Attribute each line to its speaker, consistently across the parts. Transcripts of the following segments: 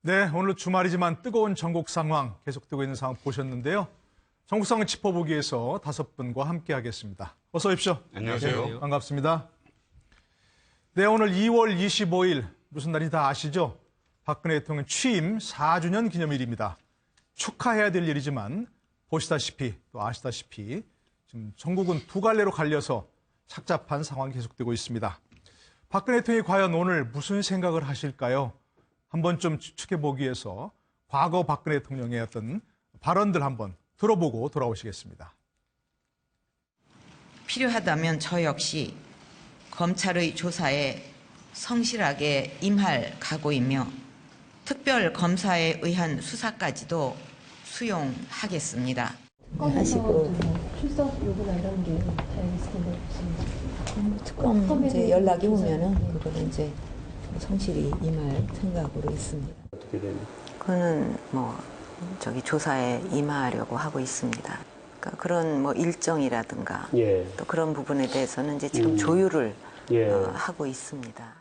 Speaker 1: 네, 오늘 주말이지만 뜨거운 전국 상황 계속되고 있는 상황 보셨는데요. 전국 상황 짚어보기 위해서 5분과 함께 하겠습니다. 어서 오십시오.
Speaker 2: 안녕하세요.
Speaker 1: 네, 반갑습니다. 네, 오늘 2월 25일 무슨 날인지 다 아시죠? 박근혜 대통령 취임 4주년 기념일입니다. 축하해야 될 일이지만 보시다시피 또 아시다시피 지금 전국은 두 갈래로 갈려서 착잡한 상황이 계속되고 있습니다. 박근혜 대통령이 과연 오늘 무슨 생각을 하실까요? 한번 좀 추측해보기 위해서 과거 박근혜 대통령의 어떤 발언들 한번 들어보고 돌아오시겠습니다.
Speaker 3: 필요하다면 저 역시 검찰의 조사에 성실하게 임할 각오이며 특별검사에 의한 수사까지도 수용하겠습니다.
Speaker 4: 하시고 출석 요구나 이런 게 다 있을 텐데 혹시
Speaker 5: 특검 이제 연락이 오면은 그거는 이제 성실히 임할 생각으로 있습니다.
Speaker 2: 어떻게 되나요?
Speaker 5: 그거는 조사에 임하려고 하고 있습니다. 그러니까 그런 일정이라든가 또 그런 부분에 대해서는 이제 지금 조율을 하고 있습니다.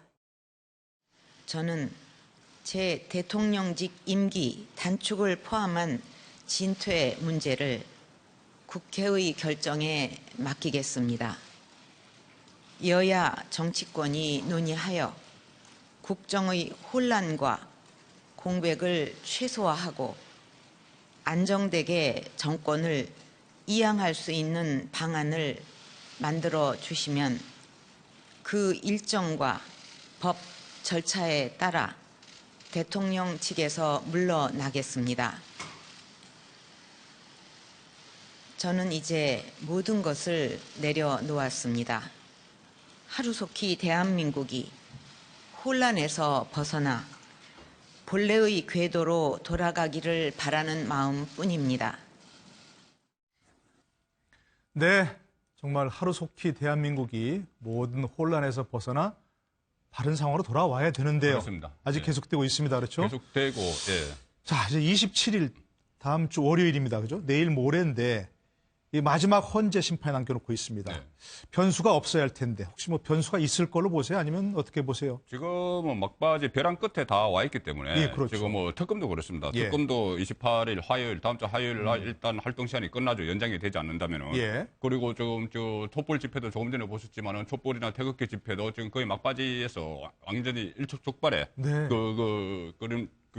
Speaker 3: 저는 제 대통령직 임기 단축을 포함한 진퇴 문제를 국회의 결정에 맡기겠습니다. 여야 정치권이 논의하여 국정의 혼란과 공백을 최소화하고 안정되게 정권을 이양할 수 있는 방안을 만들어 주시면 그 일정과 법 절차에 따라 대통령 측에서 물러나겠습니다. 저는 이제 모든 것을 내려놓았습니다. 하루속히 대한민국이 혼란에서 벗어나 본래의 궤도로 돌아가기를 바라는 마음뿐입니다.
Speaker 1: 네, 정말 하루속히 대한민국이 모든 혼란에서 벗어나 바른 상황으로 돌아와야 되는데요.
Speaker 2: 그렇습니다.
Speaker 1: 아직 계속되고 있습니다. 그렇죠?
Speaker 2: 계속되고,
Speaker 1: 자, 이제 27일 다음 주 월요일입니다. 그죠? 내일 모레인데 이 마지막 헌재 심판에 남겨놓고 있습니다.
Speaker 2: 네.
Speaker 1: 변수가 없어야 할 텐데 혹시 변수가 있을 걸로 보세요? 아니면 어떻게 보세요?
Speaker 2: 지금은 막바지 벼랑 끝에 다 와 있기 때문에
Speaker 1: 예, 그렇죠.
Speaker 2: 지금 특검도 그렇습니다.
Speaker 1: 예.
Speaker 2: 특검도 28일 화요일 다음 주 화요일 날 일단 활동 시간이 끝나죠. 연장이 되지 않는다면은.
Speaker 1: 예.
Speaker 2: 그리고 지금 촛불 집회도 조금 전에 보셨지만은 촛불이나 태극기 집회도 지금 거의 막바지에서 완전히 일촉즉발에
Speaker 1: 네.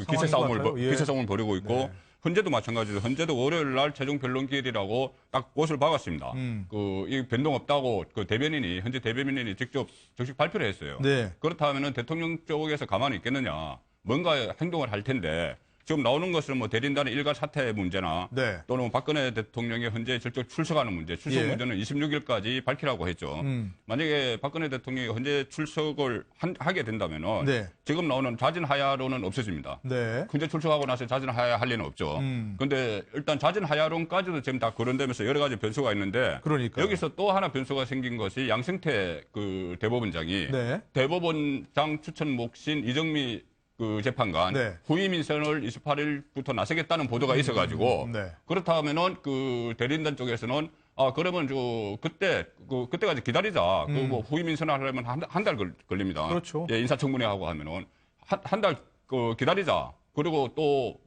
Speaker 2: 기세 싸움을
Speaker 1: 예.
Speaker 2: 기세 싸움을 벌이고 있고.
Speaker 1: 네.
Speaker 2: 헌재도 마찬가지로 헌재도 월요일 날 최종 변론기일이라고 딱 곳을 박았습니다. 이 변동 없다고 헌재 대변인이 직접 정식 발표를 했어요.
Speaker 1: 네.
Speaker 2: 그렇다면은 대통령 쪽에서 가만히 있겠느냐? 뭔가 행동을 할 텐데 지금 나오는 것은 대리인단의 일가 사퇴 문제나
Speaker 1: 네.
Speaker 2: 또는 박근혜 대통령이 헌재에 직접 출석하는 문제, 출석
Speaker 1: 예.
Speaker 2: 문제는 26일까지 밝히라고 했죠. 만약에 박근혜 대통령이 헌재 출석을 하게 된다면은
Speaker 1: 네.
Speaker 2: 지금 나오는 자진하야론은 없어집니다.
Speaker 1: 네.
Speaker 2: 헌재 출석하고 나서 자진하야 할 리는 없죠. 그런데 일단 자진하야론까지도 지금 다 거론되면서 여러 가지 변수가 있는데
Speaker 1: 그러니까요.
Speaker 2: 여기서 또 하나 변수가 생긴 것이 양승태 대법원장이
Speaker 1: 네.
Speaker 2: 대법원장 추천 몫인 이정미 재판관
Speaker 1: 네.
Speaker 2: 후임 인선을 28일부터 나서겠다는 보도가 있어가지고
Speaker 1: 네.
Speaker 2: 그렇다면은 대리인단 쪽에서는 그러면 그때까지 기다리자. 후임 인선을 하려면 한 달 걸립니다.
Speaker 1: 그렇죠.
Speaker 2: 예, 인사청문회 하고 하면은 한 달 기다리자. 그리고 또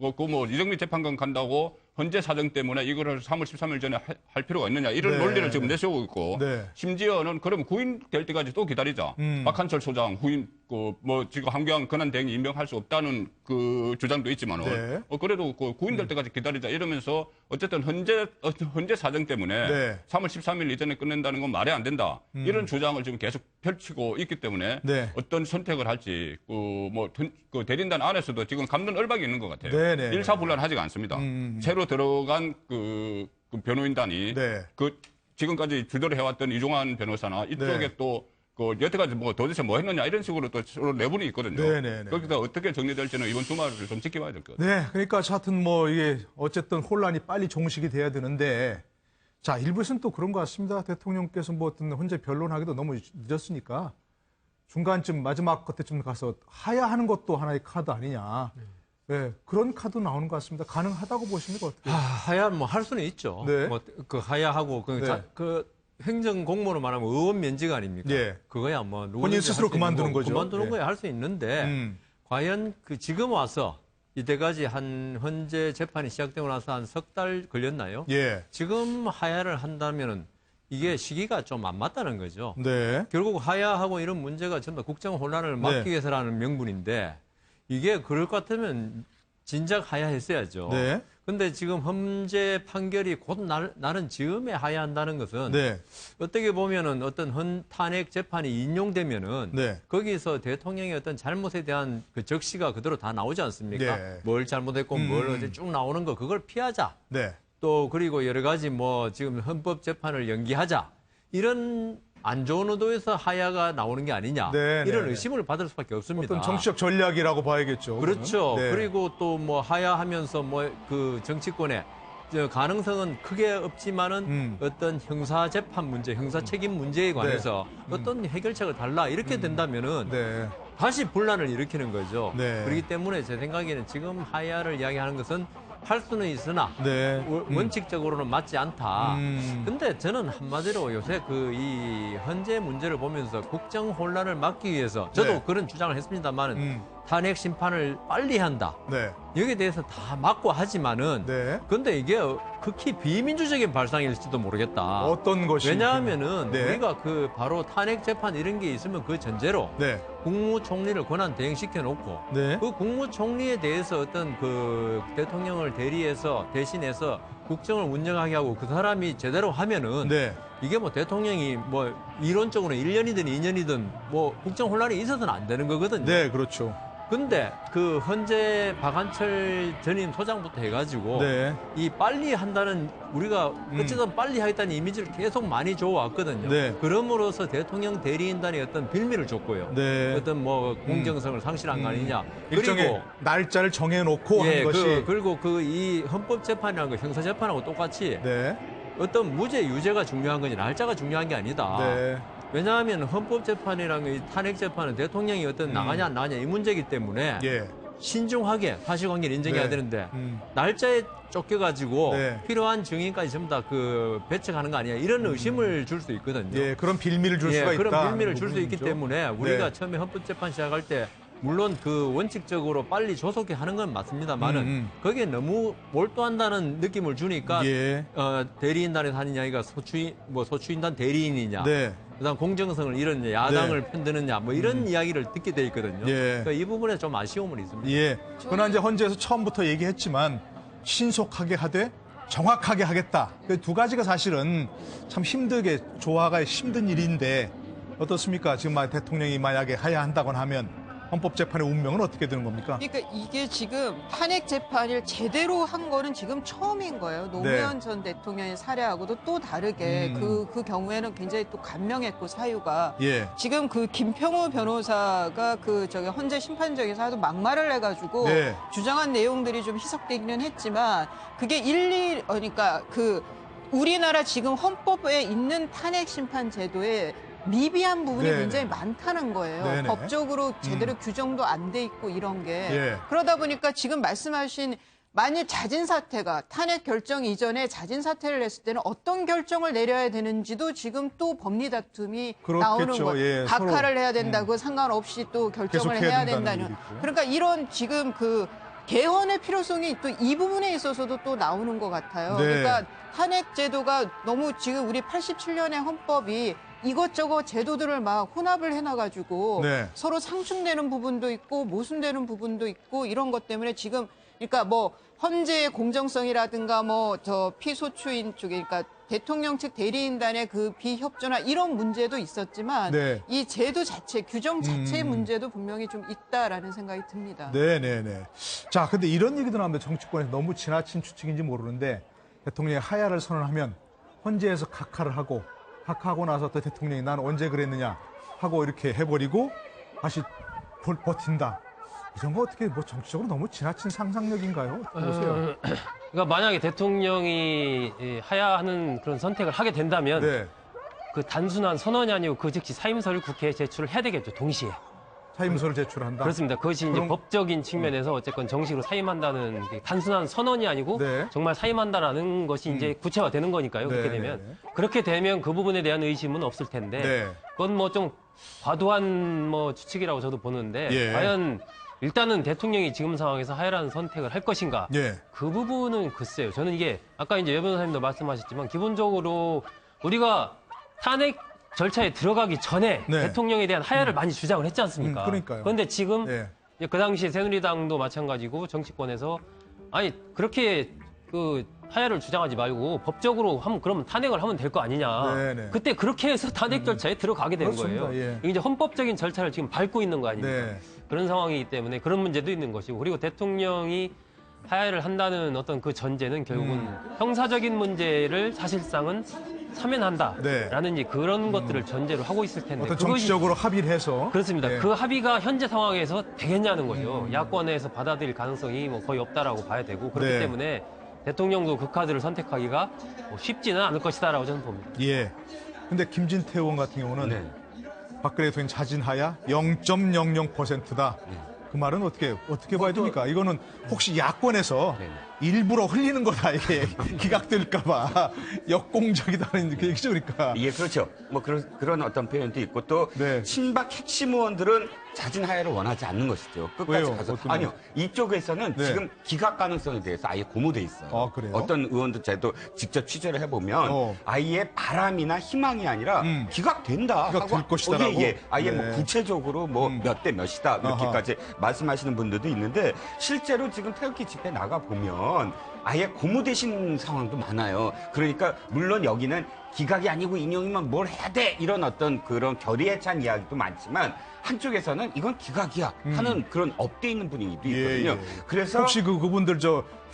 Speaker 2: 이정미 재판관 간다고 헌재 사정 때문에 이거를 3월 13일 전에 할 필요가 있느냐 이런
Speaker 1: 네.
Speaker 2: 논리를 지금 내세우고 있고
Speaker 1: 네.
Speaker 2: 심지어는 그럼 구인될 때까지 또 기다리자. 박한철 소장 후임 지금 한교안 권한대행이 임명할 수 없다는 주장도 있지만은
Speaker 1: 네.
Speaker 2: 그래도 구인될 때까지 기다리자 이러면서 어쨌든 헌재 사정 때문에
Speaker 1: 네.
Speaker 2: 3월 13일 이전에 끝낸다는 건 말이 안 된다. 이런 주장을 지금 계속 펼치고 있기 때문에
Speaker 1: 네.
Speaker 2: 어떤 선택을 할지 대리인단 안에서도 지금 감론 을박이 있는 것 같아요.
Speaker 1: 네, 네.
Speaker 2: 일사불란하지가 않습니다. 새로 들어간 변호인단이
Speaker 1: 네.
Speaker 2: 지금까지 주도를 해왔던 이종환 변호사나 이쪽에
Speaker 1: 네.
Speaker 2: 또 여태까지 도대체 뭐 했느냐 이런 식으로 또 서로 내분이 있거든요.
Speaker 1: 네, 네, 네.
Speaker 2: 거기서 어떻게 정리될지는 이번 주말을 좀 지켜봐야 될 것 같아요.
Speaker 1: 네, 그러니까 하여튼 이게 어쨌든 혼란이 빨리 종식이 돼야 되는데 자, 일부에서는 또 그런 것 같습니다. 대통령께서 어떤 헌재 변론하기도 너무 늦었으니까 중간쯤 마지막 그때쯤 가서 하야하는 것도 하나의 카드 아니냐. 네, 그런 카드 나오는 것 같습니다. 가능하다고 보십니까? 어떻게?
Speaker 6: 하야 할 수는 있죠.
Speaker 1: 네.
Speaker 6: 하야하고
Speaker 1: 네.
Speaker 6: 행정 공무원으로 말하면 의원 면직 아닙니까?
Speaker 1: 네.
Speaker 6: 그거야
Speaker 1: 본인 스스로 그만두는 거죠.
Speaker 6: 그만두는
Speaker 1: 네.
Speaker 6: 거야 할 수 있는데 과연 지금 와서 이때까지 헌재 재판이 시작되고 나서 한 석 달 걸렸나요?
Speaker 1: 예.
Speaker 6: 지금 하야를 한다면은 이게 시기가 좀 안 맞다는 거죠.
Speaker 1: 네.
Speaker 6: 결국 하야하고 이런 문제가 전부 국정 혼란을 막기
Speaker 1: 네.
Speaker 6: 위해서라는 명분인데 이게 그럴 것 같으면 진작 하야했어야죠.
Speaker 1: 네.
Speaker 6: 근데 지금 헌재 판결이 곧 나는 즈음에 하야한다는 것은
Speaker 1: 네.
Speaker 6: 어떻게 보면은 어떤 탄핵 재판이 인용되면은
Speaker 1: 네.
Speaker 6: 거기서 대통령의 어떤 잘못에 대한 그 적시가 그대로 다 나오지 않습니까?
Speaker 1: 네.
Speaker 6: 뭘 잘못했고 뭘 어제 쭉 나오는 거 그걸 피하자.
Speaker 1: 네.
Speaker 6: 또 그리고 여러 가지 뭐 지금 헌법 재판을 연기하자. 이런 안 좋은 의도에서 하야가 나오는 게 아니냐.
Speaker 1: 네,
Speaker 6: 이런
Speaker 1: 네.
Speaker 6: 의심을 받을 수밖에 없습니다.
Speaker 1: 어떤 정치적 전략이라고 봐야겠죠.
Speaker 6: 그렇죠.
Speaker 1: 네.
Speaker 6: 그리고 또 뭐 하야하면서 뭐 그 정치권에 가능성은 크게 없지만은 어떤 형사 재판 문제, 형사 책임 문제에 관해서 어떤 해결책을 달라 이렇게 된다면은
Speaker 1: 네.
Speaker 6: 다시 분란을 일으키는 거죠.
Speaker 1: 네.
Speaker 6: 그렇기 때문에 제 생각에는 지금 하야를 이야기하는 것은 할 수는 있으나
Speaker 1: 네.
Speaker 6: 원칙적으로는 맞지 않다.
Speaker 1: 음.
Speaker 6: 근데 저는 한마디로 요새 그 이 헌재 문제를 보면서 국정 혼란을 막기 위해서 저도
Speaker 1: 네.
Speaker 6: 그런 주장을 했습니다만은 탄핵 심판을 빨리 한다.
Speaker 1: 네.
Speaker 6: 여기에 대해서 다 맞고 하지만은
Speaker 1: 네.
Speaker 6: 근데 이게 극히 비민주적인 발상일지도 모르겠다.
Speaker 1: 어떤 것이
Speaker 6: 왜냐하면은
Speaker 1: 네.
Speaker 6: 우리가 그 바로 탄핵 재판 이런 게 있으면 그 전제로
Speaker 1: 네.
Speaker 6: 국무총리를 권한 대행시켜 놓고
Speaker 1: 네.
Speaker 6: 그 국무총리에 대해서 어떤 그 대통령을 대신해서 국정을 운영하게 하고 그 사람이 제대로 하면은
Speaker 1: 네.
Speaker 6: 이게 뭐 대통령이 뭐 이론적으로 1년이든 2년이든 뭐 국정 혼란이 있어서는 안 되는 거거든요.
Speaker 1: 네, 그렇죠.
Speaker 6: 근데 그 헌재 박한철 전임 소장부터 해가지고
Speaker 1: 네.
Speaker 6: 이 빨리 한다는 우리가 어쨌든 빨리 하겠다는 이미지를 계속 많이 줘왔거든요.
Speaker 1: 네.
Speaker 6: 그럼으로써 대통령 대리인단이 어떤 빌미를 줬고요.
Speaker 1: 네.
Speaker 6: 어떤 뭐 공정성을 상실한 거 아니냐.
Speaker 1: 일정의
Speaker 6: 그리고
Speaker 1: 날짜를 정해놓고
Speaker 6: 예,
Speaker 1: 하는 것이
Speaker 6: 그리고 그 이 헌법재판이라는 거 형사재판하고 똑같이
Speaker 1: 네.
Speaker 6: 어떤 무죄 유죄가 중요한 거지 날짜가 중요한 게 아니다.
Speaker 1: 네.
Speaker 6: 왜냐하면 헌법재판이라는 이 탄핵재판은 대통령이 어떤 나가냐 안 나가냐 이 문제이기 때문에
Speaker 1: 예.
Speaker 6: 신중하게 사실관계를 인정해야
Speaker 1: 네.
Speaker 6: 되는데 날짜에 쫓겨가지고
Speaker 1: 네.
Speaker 6: 필요한 증인까지 전부 다 그 배척하는 거 아니야 이런 의심을 줄 수 있거든요.
Speaker 1: 예, 그런 빌미를 줄 수가 있다.
Speaker 6: 그런 빌미를 줄 수 있기 때문에 우리가
Speaker 1: 네.
Speaker 6: 처음에 헌법재판 시작할 때 물론 그 원칙적으로 빨리 조속히 하는 건 맞습니다만은 거기에 너무 몰두한다는 느낌을 주니까
Speaker 1: 예.
Speaker 6: 대리인단에서 하는 이야기가 소추인단 대리인이냐
Speaker 1: 네.
Speaker 6: 그다음 공정성을 잃었냐 야당을 편드느냐 뭐 이런 이야기를 듣게 돼 있거든요.
Speaker 1: 예.
Speaker 6: 그러니까 이 부분에 좀 아쉬움은 있습니다.
Speaker 1: 예. 그러나 이제 헌재에서 처음부터 얘기했지만 신속하게 하되 정확하게 하겠다. 그 두 가지가 사실은 참 힘들게 조화가 힘든 일인데 어떻습니까? 지금 대통령이 만약에 하야한다거나 하면 헌법재판의 운명은 어떻게 되는 겁니까?
Speaker 7: 그러니까 이게 지금 탄핵 재판을 제대로 한 거는 지금 처음인 거예요. 노무현 전 대통령의 사례하고도 또 다르게 그 경우에는 굉장히 또 감명했고 사유가
Speaker 1: 예.
Speaker 7: 지금 그 김평우 변호사가 헌재 심판정에서 하도 막말을 해가지고
Speaker 1: 네.
Speaker 7: 주장한 내용들이 좀 희석되기는 했지만 그게 그러니까 우리나라 지금 헌법에 있는 탄핵 심판 제도에 미비한 부분이
Speaker 1: 네네.
Speaker 7: 굉장히 많다는 거예요.
Speaker 1: 네네.
Speaker 7: 법적으로 제대로 규정도 안 돼 있고 이런 게.
Speaker 1: 예.
Speaker 7: 그러다 보니까 지금 말씀하신 만일 자진 사퇴가 탄핵 결정 이전에 자진 사퇴를 했을 때는 어떤 결정을 내려야 되는지도 지금 또 법리 다툼이
Speaker 1: 그렇겠죠.
Speaker 7: 나오는 거예요.
Speaker 1: 예,
Speaker 7: 각하를 해야 된다고 상관없이 또 결정을
Speaker 1: 계속 해야
Speaker 7: 해야
Speaker 1: 된다는
Speaker 7: 된다는.
Speaker 1: 얘기도 있고요.
Speaker 7: 그러니까 이런 지금 개헌의 필요성이 또 이 부분에 있어서도 또 나오는 것 같아요.
Speaker 1: 네.
Speaker 7: 그러니까 탄핵 제도가 너무 지금 우리 87년의 헌법이 이것저것 제도들을 막 혼합을 해놔가지고
Speaker 1: 네.
Speaker 7: 서로 상충되는 부분도 있고 모순되는 부분도 있고 이런 것 때문에 지금 그러니까 뭐 헌재의 공정성이라든가 뭐 저 피소추인 쪽에 그러니까 대통령 측 대리인단의 그 비협조나 이런 문제도 있었지만
Speaker 1: 네.
Speaker 7: 이 제도 자체 규정 자체의 문제도 분명히 좀 있다라는 생각이 듭니다.
Speaker 1: 네네네. 자, 근데 이런 얘기도 나오는데 정치권에서 너무 지나친 추측인지 모르는데 대통령이 하야를 선언하면 헌재에서 각하를 하고 각하하고 나서 또 대통령이 난 언제 그랬느냐 하고 이렇게 해버리고 다시 버틴다. 이런 거 어떻게 뭐 정치적으로 너무 지나친 상상력인가요? 어떻게 보세요?
Speaker 8: 그러니까 만약에 대통령이 하야하는 그런 선택을 하게 된다면
Speaker 1: 네.
Speaker 8: 그 단순한 선언이 아니고 그 즉시 사임서를 국회에 제출을 해야 되겠죠. 동시에.
Speaker 1: 사임서를 제출한다.
Speaker 8: 그렇습니다. 그것이 이제
Speaker 1: 그럼-
Speaker 8: 법적인 측면에서 어쨌건 정식으로 사임한다는 게 단순한 선언이 아니고
Speaker 1: 네.
Speaker 8: 정말 사임한다라는 것이 이제 구체화되는 거니까요. 그렇게
Speaker 1: 네,
Speaker 8: 되면.
Speaker 1: 네, 네.
Speaker 8: 그렇게 되면 그 부분에 대한 의심은 없을 텐데
Speaker 1: 네.
Speaker 8: 그건 뭐 좀 과도한 뭐 추측이라고 저도 보는데
Speaker 1: 예.
Speaker 8: 과연 일단은 대통령이 지금 상황에서 하야라는 선택을 할 것인가?
Speaker 1: 예.
Speaker 8: 그 부분은 글쎄요. 저는 이게 아까 이제 여 변호사님도 말씀하셨지만 기본적으로 우리가 탄핵 절차에 들어가기 전에
Speaker 1: 네.
Speaker 8: 대통령에 대한 하야를 많이 주장을 했지 않습니까?
Speaker 1: 그러니까요.
Speaker 8: 그런데 지금
Speaker 1: 예.
Speaker 8: 그 당시 새누리당도 마찬가지고 정치권에서 아니 그렇게 그 하야를 주장하지 말고 법적으로 하면 그러면 탄핵을 하면 될 거 아니냐.
Speaker 1: 네네.
Speaker 8: 그때 그렇게 해서 탄핵 절차에 들어가게 된
Speaker 1: 그렇습니다.
Speaker 8: 거예요.
Speaker 1: 예.
Speaker 8: 이게 이제 헌법적인 절차를 지금 밟고 있는 거 아닙니까?
Speaker 1: 네.
Speaker 8: 그런 상황이기 때문에 그런 문제도 있는 것이고 그리고 대통령이 하야를 한다는 어떤 그 전제는 결국은 형사적인 문제를 사실상은 사면한다라는 이제 그런 것들을 전제로 하고 있을 텐데
Speaker 1: 어떤
Speaker 8: 그것이
Speaker 1: 정치적으로 합의를 해서.
Speaker 8: 그렇습니다.
Speaker 1: 예.
Speaker 8: 그 합의가 현재 상황에서 되겠냐는 거죠. 야권에서 받아들일 가능성이 뭐 거의 없다라고 봐야 되고 그렇기
Speaker 1: 네.
Speaker 8: 때문에 대통령도 그 카드를 선택하기가 뭐 쉽지는 않을 것이다라고 저는 봅니다.
Speaker 1: 예. 근데 김진태 의원 같은 경우는
Speaker 9: 네.
Speaker 1: 박근혜 대통령 자진하야 0.00%다. 그 말은 어떻게 봐야 됩니까? 이거는 혹시 야권에서 일부러 흘리는 거다, 이게 기각될까봐 역공적이다는 그 얘기죠, 그러니까.
Speaker 9: 예, 그렇죠. 뭐 그런 어떤 표현도 있고 또
Speaker 1: 네.
Speaker 9: 친박 핵심 의원들은 자진 하야를 원하지 않는 것이죠. 끝까지
Speaker 1: 왜요?
Speaker 9: 가서
Speaker 1: 어떤
Speaker 9: 아니요. 이쪽에서는
Speaker 1: 네.
Speaker 9: 지금 기각 가능성에 대해서 아예 고무돼 있어요.
Speaker 1: 아, 그래요?
Speaker 9: 어떤 의원도 저도 직접 취재를 해보면 아예 바람이나 희망이 아니라 기각된다.
Speaker 1: 기각될
Speaker 9: 하고
Speaker 1: 것이다라고?
Speaker 9: 예, 예. 아예
Speaker 1: 네.
Speaker 9: 뭐 구체적으로 뭐 몇 대 몇이다 이렇게까지 말씀하시는 분들도 있는데 실제로 지금 태극기 집회 나가 보면 아예 고무되신 상황도 많아요. 그러니까 물론 여기는 기각이 아니고 인용이면 뭘 해야 돼 이런 어떤 그런 결의에 찬 이야기도 많지만 한쪽에서는 이건 기각이야 하는 그런 업돼 있는 분위기도 있거든요.
Speaker 1: 예.
Speaker 9: 그래서
Speaker 1: 혹시 그분들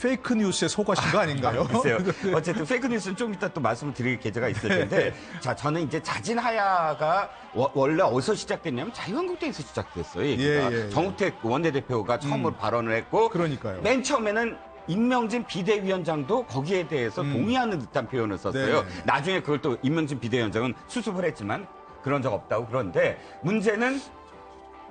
Speaker 1: 페이크 뉴스에 속하신 거 아닌가요?
Speaker 9: 글쎄요. 어쨌든 페이크 뉴스는 좀 이따 또 말씀을 드릴 계제가 있을 텐데 자 저는 이제 자진 하야가 원래 어디서 시작됐냐면 자유한국당에서 시작됐어요. 얘기가.
Speaker 1: 예.
Speaker 9: 정우택 원내대표가 처음으로 발언을 했고
Speaker 1: 그러니까요.
Speaker 9: 맨 처음에는 임명진 비대위원장도 거기에 대해서 동의하는 듯한 표현을 썼어요.
Speaker 1: 네.
Speaker 9: 나중에 그걸 또 임명진 비대위원장은 수습을 했지만 그런 적 없다고. 그런데 문제는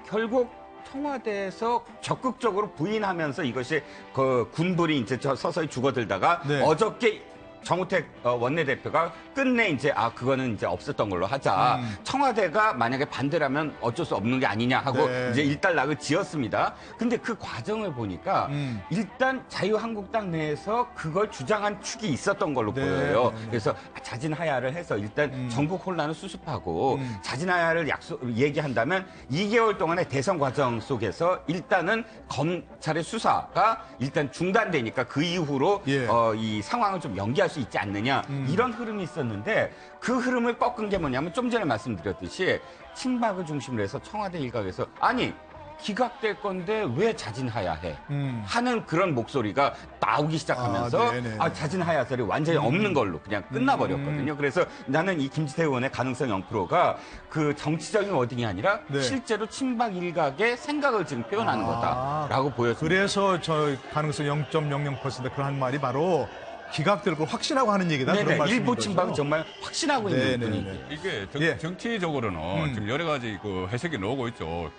Speaker 9: 결국 청와대에서 적극적으로 부인하면서 이것이 그 군불이 이제 서서히 죽어들다가
Speaker 1: 네.
Speaker 9: 어저께 정우택 원내대표가 끝내 이제 그거는 이제 없었던 걸로 하자. 청와대가 만약에 반대라면 어쩔 수 없는 게 아니냐 하고
Speaker 1: 네.
Speaker 9: 이제 일단락을 지었습니다. 근데 그 과정을 보니까 일단 자유한국당 내에서 그걸 주장한 축이 있었던 걸로
Speaker 1: 네.
Speaker 9: 보여요. 그래서 자진하야를 해서 일단 전국 혼란을 수습하고 자진하야를 얘기한다면 2개월 동안의 대선 과정 속에서 일단은 검찰의 수사가 일단 중단되니까 그 이후로
Speaker 1: 예.
Speaker 9: 이 상황을 좀 연기할 수 있지 않느냐 이런 흐름이 있었는데 그 흐름을 꺾은 게 뭐냐면 좀 전에 말씀드렸듯이 친박을 중심으로 해서 청와대 일각에서 아니 기각될 건데 왜 자진하야해 하는 그런 목소리가 나오기 시작하면서
Speaker 1: 네네네.
Speaker 9: 자진하야설이 완전히 없는 걸로 그냥 끝나버렸거든요. 그래서 나는 이 김지태 의원의 가능성 0%가 그 정치적인 워딩이 아니라
Speaker 1: 네.
Speaker 9: 실제로 친박 일각의 생각을 지금 표현하는 거다라고 보였습니다.
Speaker 1: 그래서 저 가능성 0.00% 그런 말이 바로 기각될 걸 확신하고 하는 얘기다.
Speaker 9: 네네,
Speaker 1: 그런 말씀인
Speaker 9: 일부
Speaker 1: 거죠.
Speaker 9: 친박은 정말 확신하고 있는
Speaker 1: 네네네.
Speaker 9: 분위기.
Speaker 2: 이게
Speaker 1: 예.
Speaker 2: 정치적으로는 지금 여러 가지 그 해석이 나오고 있죠.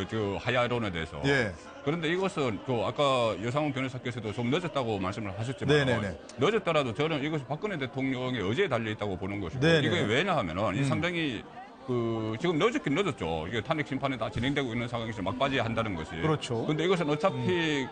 Speaker 2: 저 하야론에 대해서.
Speaker 1: 예.
Speaker 2: 그런데 이것은 아까 여상훈 변호사께서도 좀 늦었다고 말씀을 하셨지만
Speaker 1: 네네네.
Speaker 2: 늦었더라도 저는 이것이 박근혜 대통령의 의지에 달려 있다고 보는 것이고
Speaker 1: 네네.
Speaker 2: 이게 왜냐하면은 이 상당히 지금 늦었긴 늦었죠. 이게 탄핵 심판이 다 진행되고 있는 상황에서 막바지에 한다는 것이.
Speaker 1: 그렇죠.
Speaker 2: 근데 이것은 어차피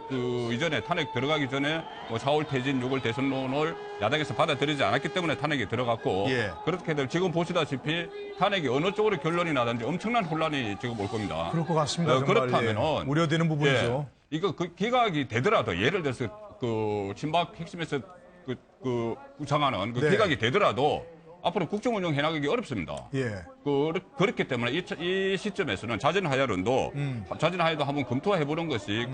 Speaker 2: 이전에 탄핵 들어가기 전에 4월 퇴진, 6월 대선론을 야당에서 받아들이지 않았기 때문에 탄핵이 들어갔고.
Speaker 1: 예.
Speaker 2: 그렇게 되면 지금 보시다시피 탄핵이 어느 쪽으로 결론이 나든지 엄청난 혼란이 지금 올 겁니다.
Speaker 1: 그럴 것 같습니다. 정말.
Speaker 2: 그렇다면은
Speaker 1: 예. 우려되는 부분이죠.
Speaker 2: 예, 이거 기각이 되더라도 예를 들어서 친박 핵심에서 주장하는
Speaker 1: 네.
Speaker 2: 기각이 되더라도 앞으로 국정 운영 해나가기 어렵습니다.
Speaker 1: 예.
Speaker 2: 그렇기 때문에 이 시점에서는 자진하야론도 자진하야도 한번 검토해보는 것이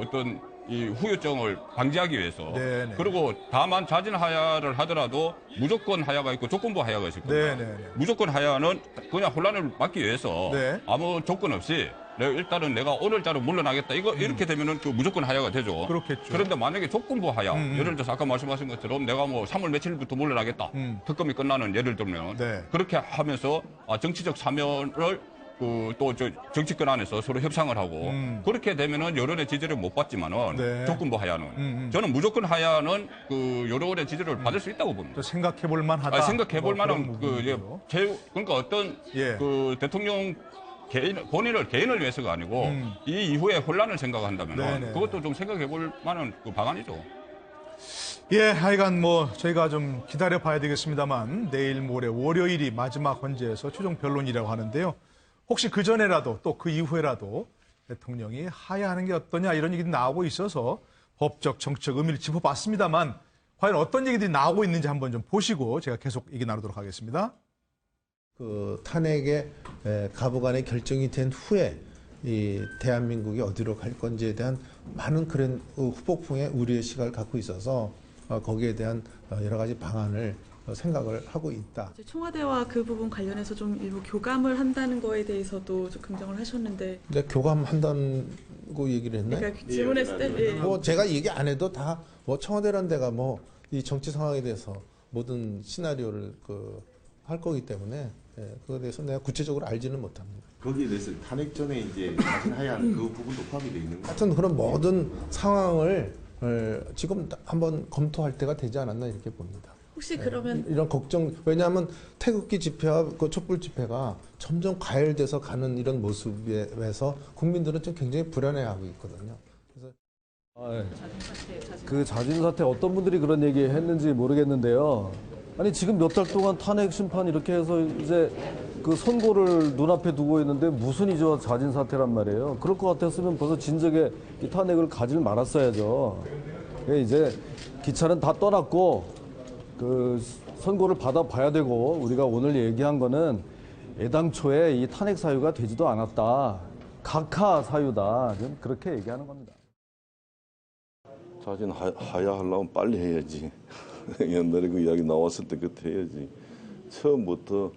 Speaker 2: 어떤 이 후유증을 방지하기 위해서.
Speaker 1: 네네.
Speaker 2: 그리고 다만 자진하야를 하더라도 무조건 하야가 있고 조건부 하야가 있을 겁니다.
Speaker 1: 네네네.
Speaker 2: 무조건 하야는 그냥 혼란을 막기 위해서
Speaker 1: 네.
Speaker 2: 아무 조건 없이 일단은 내가 오늘자로 물러나겠다. 이렇게 되면은 무조건 하야가 되죠.
Speaker 1: 그렇겠죠.
Speaker 2: 그런데 만약에 조건부 하야, 예를 들어서 아까 말씀하신 것처럼 내가 3월 며칠부터 물러나겠다. 특검이 끝나는 예를 들면
Speaker 1: 네.
Speaker 2: 그렇게 하면서 정치적 사면을 또 정치권 안에서 서로 협상을 하고 그렇게 되면은 여론의 지지를 못 받지만은
Speaker 1: 네.
Speaker 2: 조건부 하야는 저는 무조건 하야는 여론의 지지를 받을 수 있다고 봅니다.
Speaker 1: 또 생각해볼 만하다.
Speaker 2: 생각해볼
Speaker 1: 뭐 그런
Speaker 2: 만한
Speaker 1: 부분이죠.
Speaker 2: 그러니까 어떤
Speaker 1: 예.
Speaker 2: 대통령 개인을 위해서가 아니고 이 이후에 혼란을 생각한다면
Speaker 1: 네네.
Speaker 2: 그것도 좀 생각해 볼 만한 그 방안이죠.
Speaker 1: 예, 하여간 뭐 저희가 좀 기다려 봐야 되겠습니다만 내일 모레 월요일이 마지막 헌재에서 최종 변론이라고 하는데요. 혹시 그 전에라도 또 그 이후에라도 대통령이 하야하는 게 어떠냐 이런 얘기들이 나오고 있어서 법적, 정치적 의미를 짚어봤습니다만 과연 어떤 얘기들이 나오고 있는지 한번 좀 보시고 제가 계속 얘기 나누도록 하겠습니다.
Speaker 10: 그 탄핵의 가부간의 결정이 된 후에 이 대한민국이 어디로 갈 건지에 대한 많은 그런 후폭풍의 우려의 시각을 갖고 있어서 거기에 대한 여러 가지 방안을 생각을 하고 있다.
Speaker 11: 청와대와 그 부분 관련해서 좀 일부 교감을 한다는 거에 대해서도 좀 긍정을 하셨는데.
Speaker 10: 근데 교감한다고 얘기를 했나요?
Speaker 11: 그러니까 질문했을 때. 예.
Speaker 10: 뭐 제가 얘기 안 해도 다 뭐 청와대라는 데가 뭐 이 정치 상황에 대해서 모든 시나리오를 할 거기 때문에 그거에 대해서 내가 구체적으로 알지는 못합니다.
Speaker 12: 거기에 대해서 탄핵 전에 이제 자신 하야하는 그 부분도 포함이 되어 있는 거죠.
Speaker 10: 하여튼 그런 모든 상황을 지금 한번 검토할 때가 되지 않았나 이렇게 봅니다.
Speaker 11: 혹시 그러면
Speaker 10: 이런 걱정, 왜냐하면 태극기 집회와 그 촛불 집회가 점점 과열돼서 가는 이런 모습에서 국민들은 좀 굉장히 불안해하고 있거든요. 그래서
Speaker 13: 그 자진 사퇴 어떤 분들이 그런 얘기 했는지 모르겠는데요. 아니 지금 몇 달 동안 탄핵 심판 이렇게 해서 이제 그 선고를 눈앞에 두고 있는데 무슨 이제 자진 사퇴란 말이에요. 그럴 것 같았으면 벌써 진작에 이 탄핵을 가질 말았어야죠. 이제 기차는 다 떠났고 그 선고를 받아봐야 되고 우리가 오늘 얘기한 거는 애당초에 이 탄핵 사유가 되지도 않았다. 각하 사유다. 그렇게 얘기하는 겁니다.
Speaker 14: 자진 하야하려면 빨리 해야지. 옛날에 그 이야기 나왔을 때 그때 해야지. 처음부터